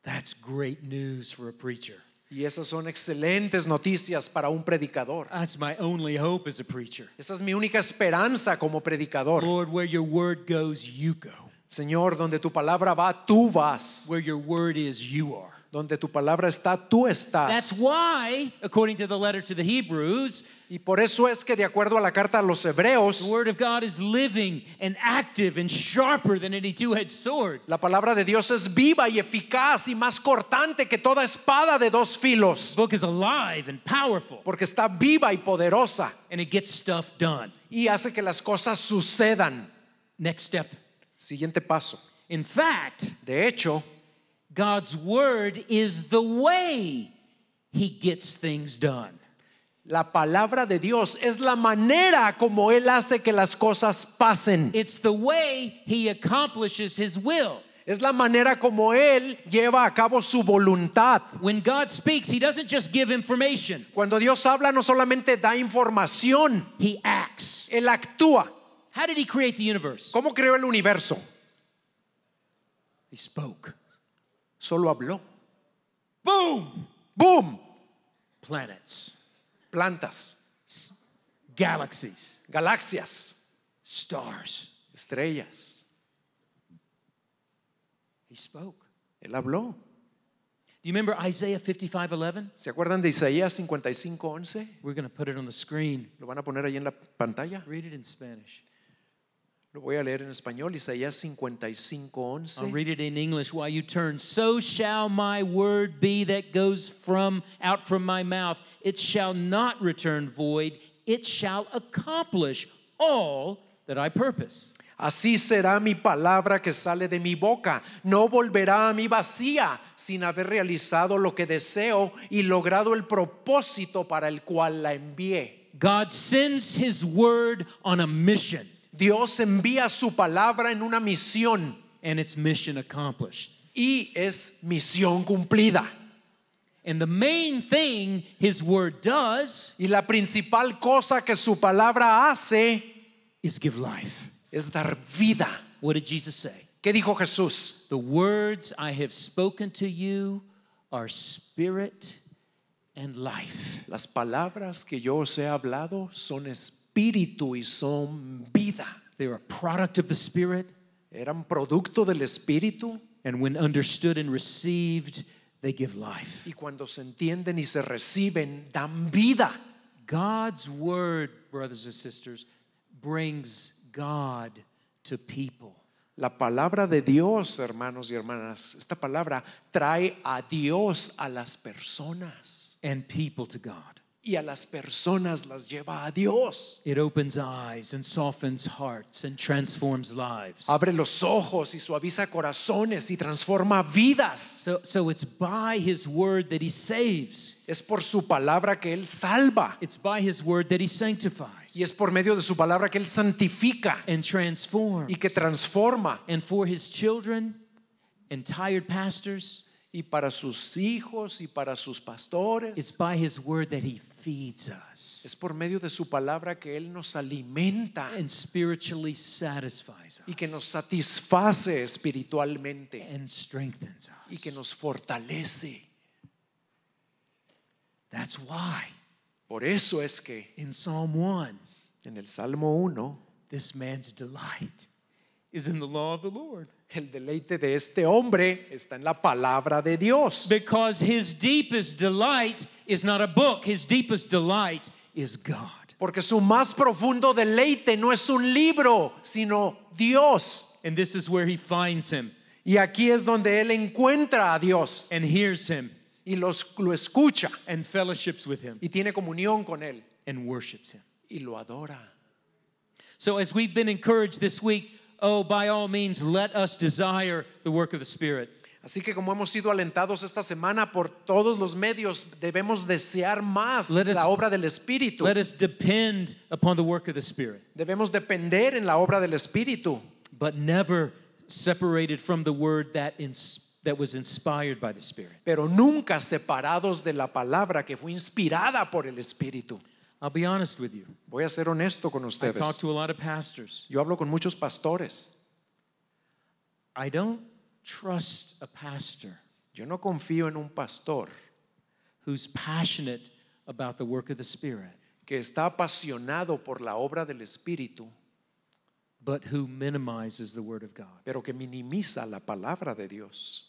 A: That's great news for a preacher.
B: Y esas son excelentes noticias para un predicador.
A: That's my only hope as a preacher.
B: Esa es mi única esperanza como predicador.
A: Lord, where your word goes, you go.
B: Señor, donde tu palabra va, tú vas.
A: Where your word is, you are.
B: Donde tu palabra está, tú estás.
A: That's why, according to the letter to the Hebrews,
B: Y por eso es que de acuerdo a la carta a los Hebreos,
A: the word of God is living and active and sharper than any two-edged sword.
B: la palabra de Dios es viva y eficaz y más cortante que toda espada de dos filos,
A: The book is alive and powerful,
B: porque está viva y poderosa
A: and it gets stuff done.
B: y hace que las cosas sucedan.
A: Next step.
B: Siguiente paso.
A: In fact,
B: De hecho,
A: God's word is the way he gets things done.
B: la palabra de Dios es la manera como Él hace que las cosas pasen.
A: It's the way he accomplishes his will.
B: Es la manera como Él lleva a cabo su voluntad.
A: When God speaks, he doesn't just give information,
B: Cuando Dios habla, no solamente da información,
A: he acts.
B: Él actúa.
A: How did he create the universe?
B: ¿Cómo creó el universo?
A: He spoke.
B: Solo habló.
A: Boom!
B: ¡Boom!
A: Planets,
B: Plantas,
A: galaxies,
B: galaxias,
A: stars.
B: estrellas.
A: He spoke.
B: Él habló.
A: Do you remember Isaiah 55:11?
B: ¿Se acuerdan de Isaías 55:11?
A: We're going to put it on the screen.
B: Lo van a poner ahí en la pantalla.
A: Read it in Spanish.
B: Lo voy a leer en español. Isaías
A: I'll
B: 55:11.
A: read it in English while you turn. So shall my word be that goes out from my mouth. It shall not return void. It shall accomplish all that I purpose.
B: Así será mi palabra que sale de mi boca. No volverá a mí vacía sin haber realizado lo que deseo y logrado el propósito para el cual la envié.
A: God sends his word on a mission,
B: Dios envía su palabra en una misión
A: and it's mission accomplished.
B: y es misión cumplida.
A: And the main thing his word does
B: Y la principal cosa que su palabra hace
A: is give life.
B: es dar vida.
A: What did Jesus say?
B: ¿Qué dijo Jesús?
A: The words I have spoken to you are spirit and life.
B: Las palabras que yo os he hablado son espíritu y son vida.
A: They're a product of the Spirit,
B: Eran producto del espíritu
A: and when understood and received, they give life.
B: y cuando se entienden y se reciben dan vida.
A: God's word, brothers and sisters, brings God to people.
B: La palabra de Dios, hermanos y hermanas, esta palabra trae a Dios a las personas
A: And people to God.
B: y a las personas las lleva a Dios.
A: It opens eyes and softens hearts and transforms lives.
B: Abre los ojos y suaviza corazones y transforma vidas.
A: So it's by his word that he saves.
B: Es por su palabra que Él salva
A: It's by his word that he sanctifies
B: y es por medio de su palabra que Él santifica
A: and transforms.
B: y que transforma.
A: And for his children and tired pastors,
B: Y para sus hijos y para sus pastores
A: it's by his word that he feeds us
B: Es por medio de su palabra que Él nos alimenta
A: and spiritually satisfies
B: y que
A: us
B: nos satisface espiritualmente
A: and strengthens
B: y que
A: us.
B: nos fortalece.
A: That's why
B: Por eso es que
A: in Psalm 1,
B: en el Salmo 1,
A: this man's delight is in the law of the Lord.
B: el deleite de este hombre está en la palabra de Dios.
A: Because his deepest delight is not a book, his deepest delight is God.
B: Porque su más profundo deleite no es un libro, sino Dios.
A: And this is where he finds him
B: Y aquí es donde él encuentra a Dios
A: and hears him
B: y lo escucha
A: and fellowships with him
B: y tiene comunión con él
A: and worships him.
B: y lo adora.
A: So as we've been encouraged this week, oh, by all means, let us desire the work of the Spirit.
B: Así que como hemos sido alentados esta semana por todos los medios, debemos desear más
A: Let us-
B: la obra del Espíritu.
A: Let us depend upon the work of the Spirit,
B: Debemos depender en la obra del Espíritu,
A: but never separated from the word that was inspired by the Spirit.
B: pero nunca separados de la palabra que fue inspirada por el Espíritu.
A: I'll be honest with you.
B: Voy a ser honesto con
A: I
B: ustedes.
A: talk to a lot of pastors.
B: Yo hablo con muchos pastores.
A: I don't trust a pastor
B: Yo no confío en un pastor
A: who's passionate about the work of the Spirit,
B: que está apasionado por la obra del Espíritu,
A: but who minimizes the word of God.
B: pero que minimiza la palabra de Dios.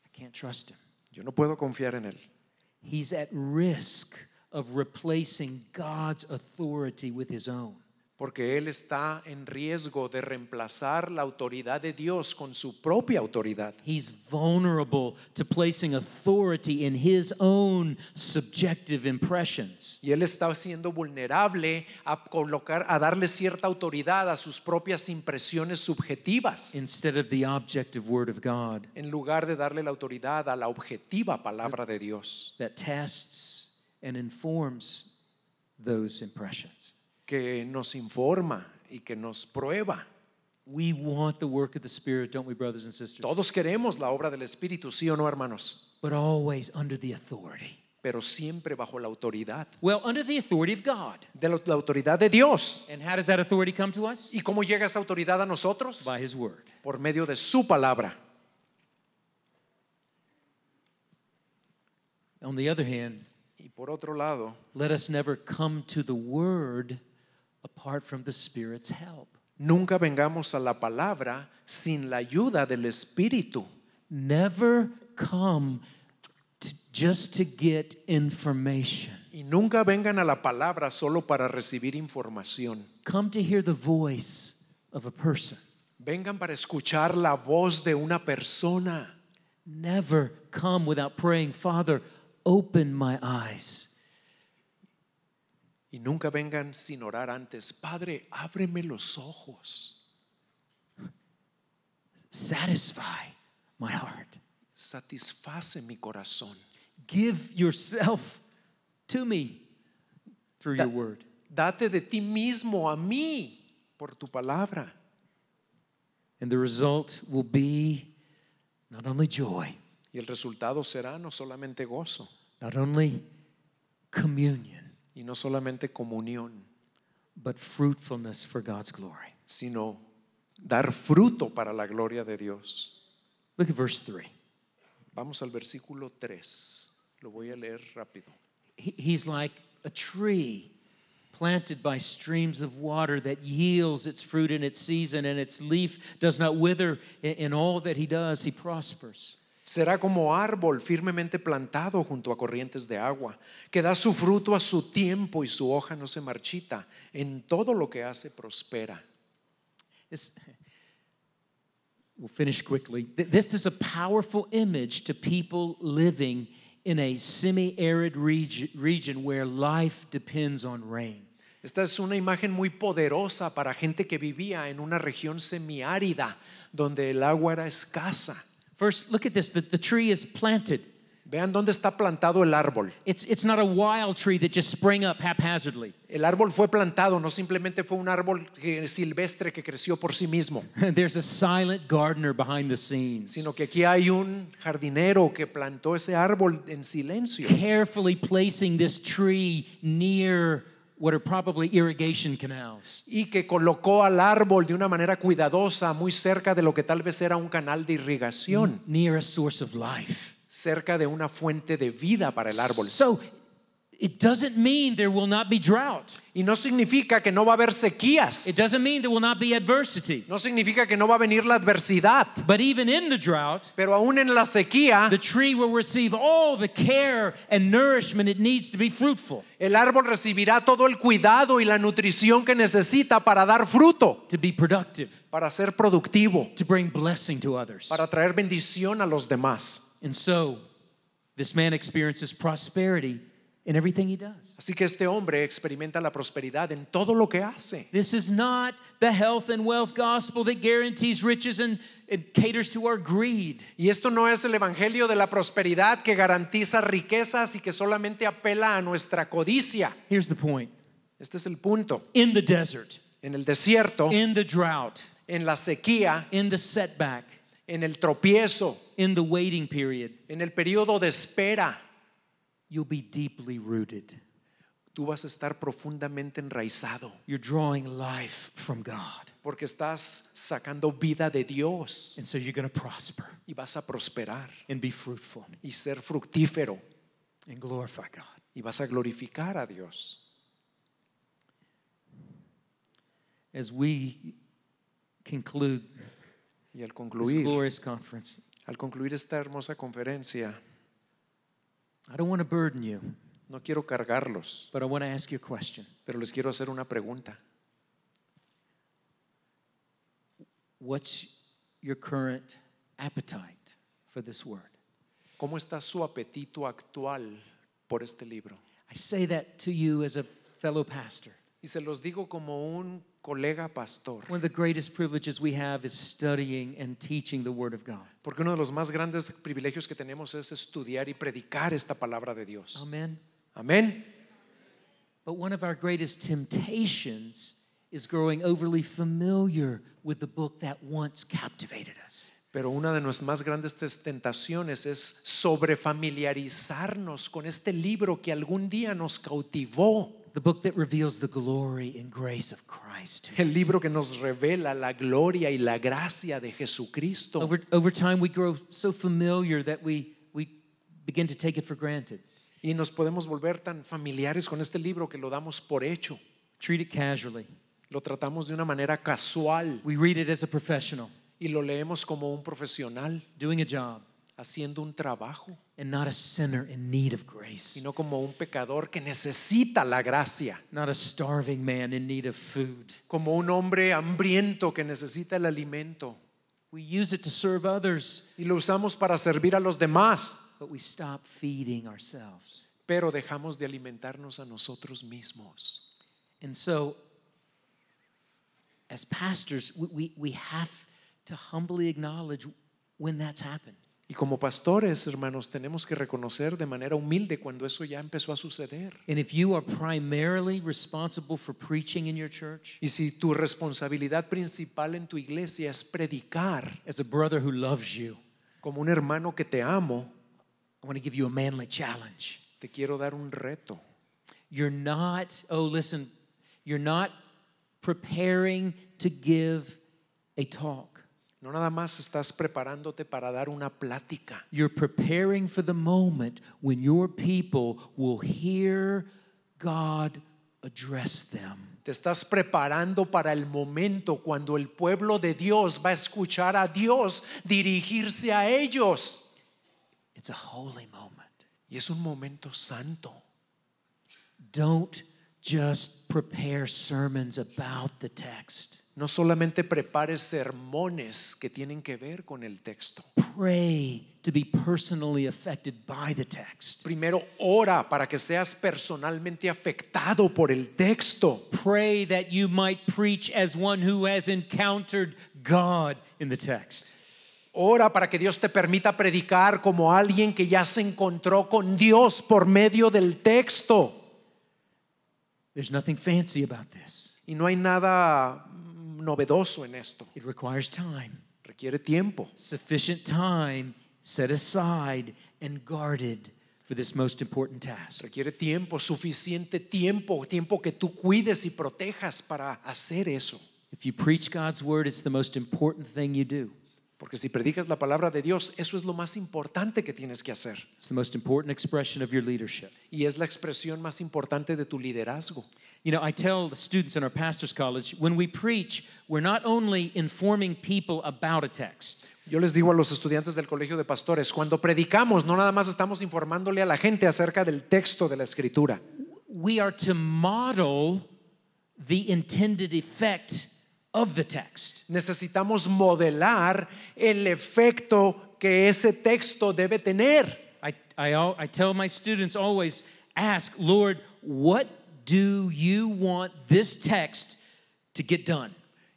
A: I can't trust him.
B: Yo no puedo confiar en él.
A: He's at risk of replacing God's authority with his own.
B: Porque él está en riesgo de reemplazar la autoridad de Dios con su propia autoridad.
A: He's vulnerable to placing authority in his own subjective impressions.
B: Y él está siendo vulnerable a darle cierta autoridad a sus propias impresiones subjetivas,
A: Instead of the objective word of God
B: en lugar de darle la autoridad a la objetiva palabra de Dios,
A: that tests and informs those impressions.
B: que nos informa y que nos prueba.
A: We want the work of the Spirit, don't we, brothers and sisters?
B: Todos queremos la obra del Espíritu, ¿sí o no, hermanos?
A: But always under the authority.
B: Pero siempre bajo la autoridad,
A: Well, under the authority of God.
B: de la autoridad de Dios.
A: And how does that authority come to us?
B: ¿Y cómo llega esa autoridad a nosotros?
A: By his word.
B: Por medio de su palabra.
A: On the other hand,
B: Y por otro lado,
A: let us never come to the word apart from the Spirit's help.
B: nunca vengamos a la palabra sin la ayuda del Espíritu.
A: Never come just to get information.
B: Y nunca vengan a la palabra solo para recibir información.
A: Come to hear the voice of a person.
B: Vengan para escuchar la voz de una persona.
A: Never come without praying, Father, open my eyes.
B: Y nunca vengan sin orar antes. Padre, ábreme los ojos.
A: Satisfy my heart.
B: Satisface mi corazón.
A: Give yourself to me through your word.
B: Date de ti mismo a mí por tu palabra.
A: And the result will be not only joy,
B: Y el resultado será no solamente gozo
A: not only communion,
B: y no solamente comunión,
A: but fruitfulness for God's glory.
B: sino dar fruto para la gloria de Dios.
A: Look at verse 3.
B: Vamos al versículo 3. Lo voy a leer rápido.
A: He's like a tree planted by streams of water that yields its fruit in its season, and its leaf does not wither. In all that he does, he prospers.
B: Será como árbol firmemente plantado junto a corrientes de agua, que da su fruto a su tiempo y su hoja no se marchita. En todo lo que hace prospera.
A: We'll finish quickly. This is a powerful image to people living in a semi-arid region where life depends on rain.
B: Esta es una imagen muy poderosa para gente que vivía en una región semiárida donde el agua era escasa.
A: First, look at this. The tree is planted.
B: Vean dónde está plantado el árbol.
A: It's not a wild tree that just sprang up haphazardly.
B: El árbol fue plantado, no simplemente fue un árbol silvestre que creció por sí mismo,
A: There's a silent gardener behind the scenes,
B: sino que aquí hay un jardinero que plantó ese árbol en silencio
A: carefully placing this tree near what are probably irrigation canals.
B: y que colocó al árbol de una manera cuidadosa muy cerca de lo que tal vez era un canal de irrigación,
A: Near a source of life.
B: cerca de una fuente de vida para el árbol.
A: So it doesn't mean there will not be drought.
B: Y no significa que no va a haber sequías,
A: It doesn't mean there will not be adversity.
B: no significa que no va a venir la adversidad,
A: But even in the drought,
B: pero aún en la sequía,
A: the tree will receive all the care and nourishment it needs to be fruitful,
B: el árbol recibirá todo el cuidado y la nutrición que necesita para dar fruto,
A: to be productive,
B: para ser productivo,
A: to bring blessing to others.
B: para traer bendición a los demás.
A: And so, this man experiences prosperity in everything he does.
B: Así que este hombre experimenta la prosperidad en todo lo que hace.
A: This is not the health and wealth gospel that guarantees riches and it caters to our greed.
B: Y esto no es el evangelio de la prosperidad que garantiza riquezas y que solamente apela a nuestra codicia.
A: Here's the point.
B: Este es el punto.
A: In the desert,
B: En el desierto,
A: in the drought,
B: en la sequía,
A: in the setback,
B: en el tropiezo,
A: in the waiting period,
B: en el periodo de espera,
A: you'll be deeply rooted.
B: tú vas a estar profundamente enraizado
A: You're drawing life from God.
B: porque estás sacando vida de Dios
A: And so you're going to prosper
B: y vas a prosperar
A: and be fruitful
B: y ser fructífero
A: and glorify God.
B: y vas a glorificar a Dios.
A: As we conclude
B: Y al
A: this
B: concluir,
A: glorious conference,
B: esta hermosa conferencia,
A: I don't want to burden you,
B: no quiero cargarlos,
A: but I want to ask you a question.
B: pero les quiero hacer una pregunta.
A: What's your current appetite for this word?
B: ¿Cómo está su apetito actual por este libro?
A: I say that to you as a fellow pastor.
B: Y se los digo como un colega pastor,
A: One of the greatest privileges we have is studying and teaching the Word of God.
B: porque uno de los más grandes privilegios que tenemos es estudiar y predicar esta palabra de Dios.
A: Amen.
B: Amén.
A: But one of our greatest temptations is growing overly familiar with the book that once captivated us.
B: Pero una de nuestras más grandes tentaciones es sobrefamiliarizarnos con este libro que algún día nos cautivó.
A: The book that reveals the glory and grace of Christ to
B: El
A: us.
B: libro que nos revela la gloria y la gracia de Jesucristo.
A: Over time, we grow so familiar that we begin to take it for granted.
B: Y nos podemos volver tan familiares con este libro que lo damos por hecho.
A: Treat it casually.
B: Lo tratamos de una manera casual
A: We read it as a professional,
B: y lo leemos como un profesional
A: doing a job,
B: haciendo un trabajo
A: and not a sinner in need of grace,
B: y no como un pecador que necesita la gracia,
A: not a starving man in need of food.
B: como un hombre hambriento que necesita el alimento.
A: We use it to serve others,
B: Y lo usamos para servir a los demás,
A: but we stop feeding ourselves.
B: pero dejamos de alimentarnos a nosotros mismos.
A: And so, as pastors, we have to humbly acknowledge when that's happened.
B: Y como pastores, hermanos, tenemos que reconocer de manera humilde cuando eso ya empezó a suceder.
A: And if you are primarily responsible for preaching in your church,
B: Y si tu responsabilidad principal en tu iglesia es predicar
A: as a brother who loves you,
B: como un hermano que te amo,
A: I want to give you a manly challenge.
B: te quiero dar un reto.
A: You're not preparing to give a talk.
B: No nada más estás preparándote para dar una plática.
A: You're preparing for the moment when your people will hear God address them.
B: Te estás preparando para el momento cuando el pueblo de Dios va a escuchar a Dios dirigirse a ellos.
A: It's a holy moment.
B: Y es un momento santo.
A: Don't just prepare sermons about the text.
B: No solamente prepares sermones que tienen que ver con el texto.
A: Pray to be personally affected by the text.
B: Primero ora para que seas personalmente afectado por el texto.
A: Pray that you might preach as one who has encountered God in the text.
B: Ora para que Dios te permita predicar como alguien que ya se encontró con Dios por medio del texto.
A: There's nothing fancy about this.
B: Y no hay nada novedoso en esto.
A: It requires time.
B: Requiere tiempo.
A: Sufficient time set aside and guarded for this most important task.
B: Requiere tiempo, suficiente tiempo, tiempo que tú cuides y protejas para hacer eso.
A: If you preach God's word, it's the most important thing you do.
B: Porque si predicas la palabra de Dios, eso es lo más importante que tienes que hacer.
A: It's the most important expression of your leadership.
B: Y es la expresión más importante de tu liderazgo.
A: You know, I tell the students in our pastor's college, when we preach, we're not only informing people about a text.
B: Yo les digo a los estudiantes del colegio de pastores, cuando predicamos, no nada más estamos informándole a la gente acerca del texto de la escritura.
A: We are to model the intended effect of the text.
B: Necesitamos modelar el efecto que ese texto debe tener.
A: I tell my students always, ask, Lord, what do you want this text to get done?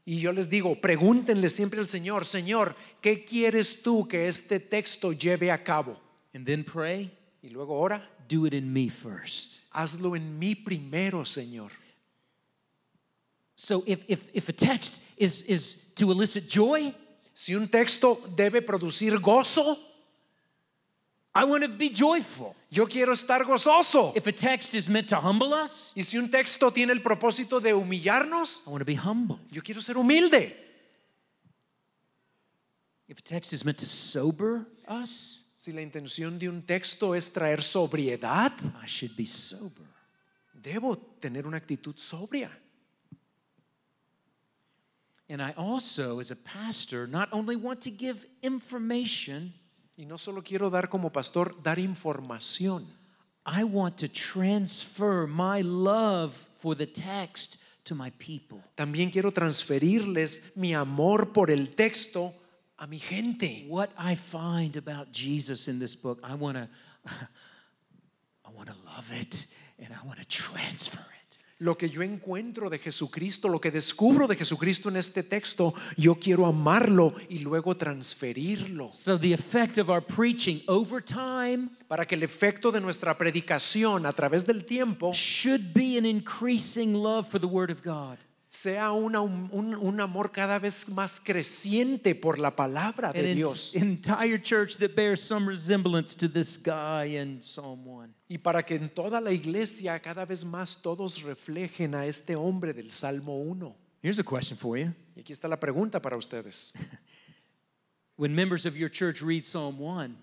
B: Y yo les digo, pregúntenle siempre al Señor, Señor, ¿qué quieres tú que este texto lleve a cabo?
A: And then pray,
B: Y luego ora,
A: do it in me first.
B: hazlo en mí primero, Señor.
A: So if a text is to elicit joy,
B: Si un texto debe producir gozo,
A: I want to be joyful.
B: yo quiero estar gozoso.
A: If a text is meant to humble us,
B: Y si un texto tiene el propósito de humillarnos,
A: I want to be humble.
B: yo quiero ser humilde.
A: If a text is meant to sober us,
B: Si la intención de un texto es traer sobriedad,
A: I should be sober.
B: debo tener una actitud sobria.
A: And I also, as a pastor, not only want to give information,
B: Y no solo quiero dar como pastor, dar información.
A: I want to transfer my love for the text to my people.
B: También quiero transferirles mi amor por el texto a mi gente.
A: What I find about Jesus in this book, I want to love it and I want to transfer it.
B: Lo que yo encuentro de Jesucristo, lo que descubro de Jesucristo en este texto, yo quiero amarlo y luego transferirlo.
A: So the effect of our preaching over time
B: Para que el efecto de nuestra predicación a través del tiempo
A: should be an increasing love for the Word of God.
B: sea un amor cada vez más creciente por la palabra de
A: An
B: Dios.
A: entire church that bears some resemblance to this guy in Psalm 1.
B: Y para que en toda la iglesia cada vez más todos reflejen a este hombre del Salmo 1.
A: Here's a question for you.
B: Y aquí está la pregunta para ustedes.
A: When members of your church read Psalm 1,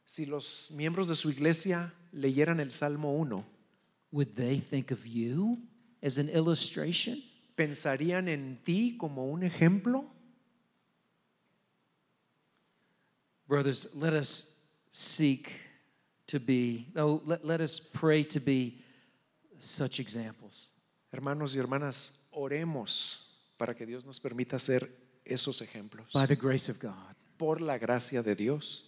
B: Si los miembros de su iglesia leyeran el Salmo 1,
A: would they think of you as an illustration?
B: ¿pensarían en ti como un ejemplo?
A: Brothers, let us seek to be, let us pray to be such examples.
B: Hermanos y hermanas, oremos para que Dios nos permita ser esos ejemplos.
A: By the grace of God,
B: Por la gracia de Dios,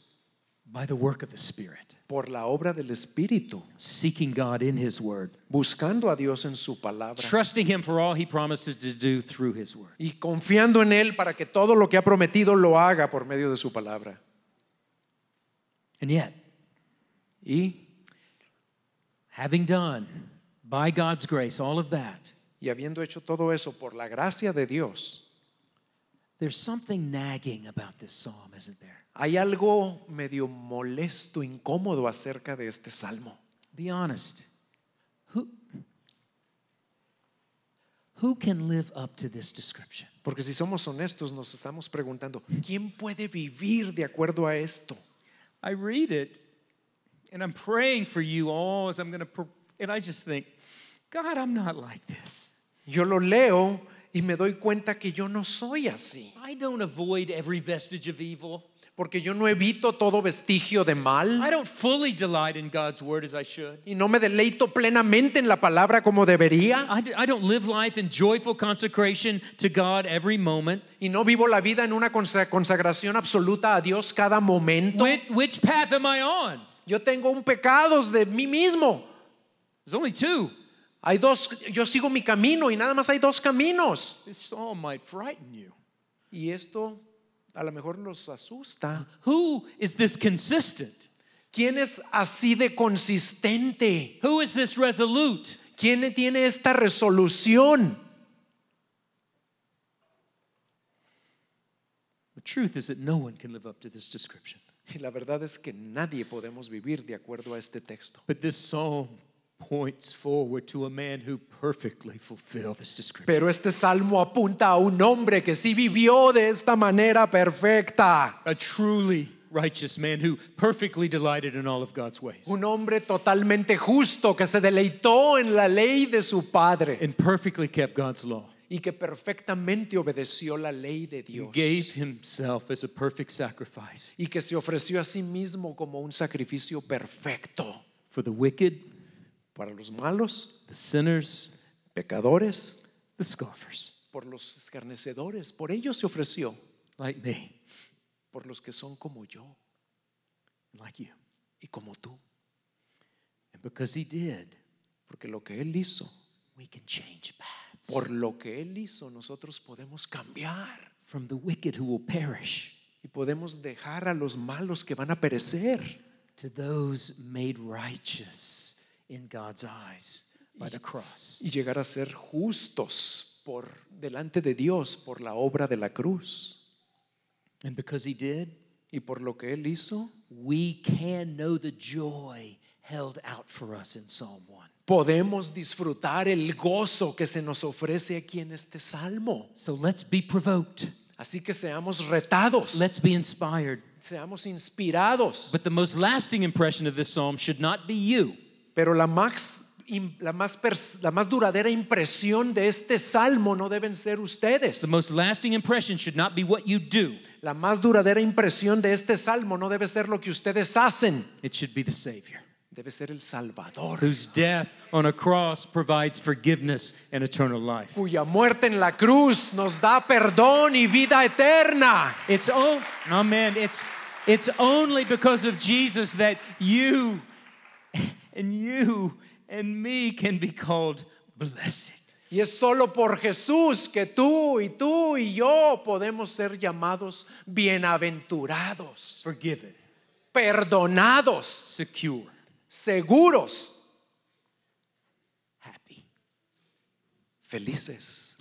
A: by the work of the Spirit,
B: por la obra del Espíritu,
A: seeking God in His Word,
B: buscando a Dios en su palabra
A: trusting Him for all He promises to do through His Word.
B: y confiando en Él para que todo lo que ha prometido lo haga por medio de su palabra.
A: And yet,
B: Y
A: having done by God's grace all of that,
B: habiendo hecho todo eso por la gracia de Dios,
A: there's something nagging about this psalm, isn't there?
B: hay algo medio molesto, incómodo acerca de este salmo.
A: Be honest. Who can live up to this description?
B: Porque si somos honestos nos estamos preguntando, ¿quién puede vivir de acuerdo a esto?
A: I read it and I'm praying for you all as I'm going to, and I just think, God, I'm not like this.
B: Yo lo leo y me doy cuenta que yo no soy así.
A: I don't avoid every vestige of evil.
B: Porque yo no evito todo vestigio de mal
A: I don't fully delight in God's word as I should.
B: y no me deleito plenamente en la palabra como debería
A: I don't live life in joyful consecration to God every moment.
B: y no vivo la vida en una consagración absoluta a Dios cada momento.
A: Which path am I on?
B: Yo tengo un pecado de mí mismo.
A: There's only two.
B: Hay dos, yo sigo mi camino y nada más hay dos caminos.
A: This psalm might frighten you.
B: Y esto A lo mejor los asusta.
A: Who is this consistent?
B: ¿Quién es así de consistente?
A: Who is this resolute?
B: ¿Quién tiene esta resolución?
A: The truth is that no one can live up to this description.
B: Y la verdad es que nadie podemos vivir de acuerdo a este texto.
A: But this psalm points forward to a man who perfectly fulfilled this description.
B: Pero este salmo apunta a un hombre que sí vivió de esta manera perfecta.
A: A truly righteous man who perfectly delighted in all of God's ways.
B: Un hombre totalmente justo que se deleitó en la ley de su padre
A: And perfectly kept God's law.
B: y que perfectamente obedeció la ley de
A: He
B: Dios.
A: gave himself as a perfect sacrifice
B: Y que se ofreció a sí mismo como un sacrificio perfecto
A: for the wicked,
B: para los malos,
A: the sinners,
B: pecadores,
A: the scoffers,
B: por los escarnecedores. Por ellos se ofreció,
A: like me
B: por los que son como yo
A: and like you.
B: y como tú.
A: And because he did,
B: Porque lo que Él hizo,
A: we can change paths
B: por lo que Él hizo, nosotros podemos cambiar
A: from the wicked who will perish
B: y podemos dejar a los malos que van a perecer
A: to those made righteous in God's eyes by the cross.
B: y llegar a ser justos por delante de Dios por la obra de la cruz.
A: And because he did,
B: Y por lo que Él hizo,
A: we can know the joy held out for us in Psalm 1.
B: podemos disfrutar el gozo que se nos ofrece aquí en este salmo.
A: So let's be provoked.
B: Así que seamos retados,
A: Let's be inspired.
B: seamos inspirados.
A: But the most lasting impression of this psalm should not be you.
B: Pero la más duradera impresión de este salmo no deben ser ustedes.
A: The most lasting impression should not be what you do.
B: La más duradera impresión de este salmo no debe ser lo que ustedes hacen.
A: It should be the Savior,
B: Debe ser el Salvador,
A: whose death on a cross provides forgiveness and eternal life.
B: cuya muerte en la cruz nos da perdón y vida eterna.
A: It's only because of Jesus that you and me can be called blessed.
B: Y es solo por Jesús que tú y yo podemos ser llamados bienaventurados,
A: Forgiven,
B: perdonados,
A: secure,
B: seguros,
A: happy.
B: felices.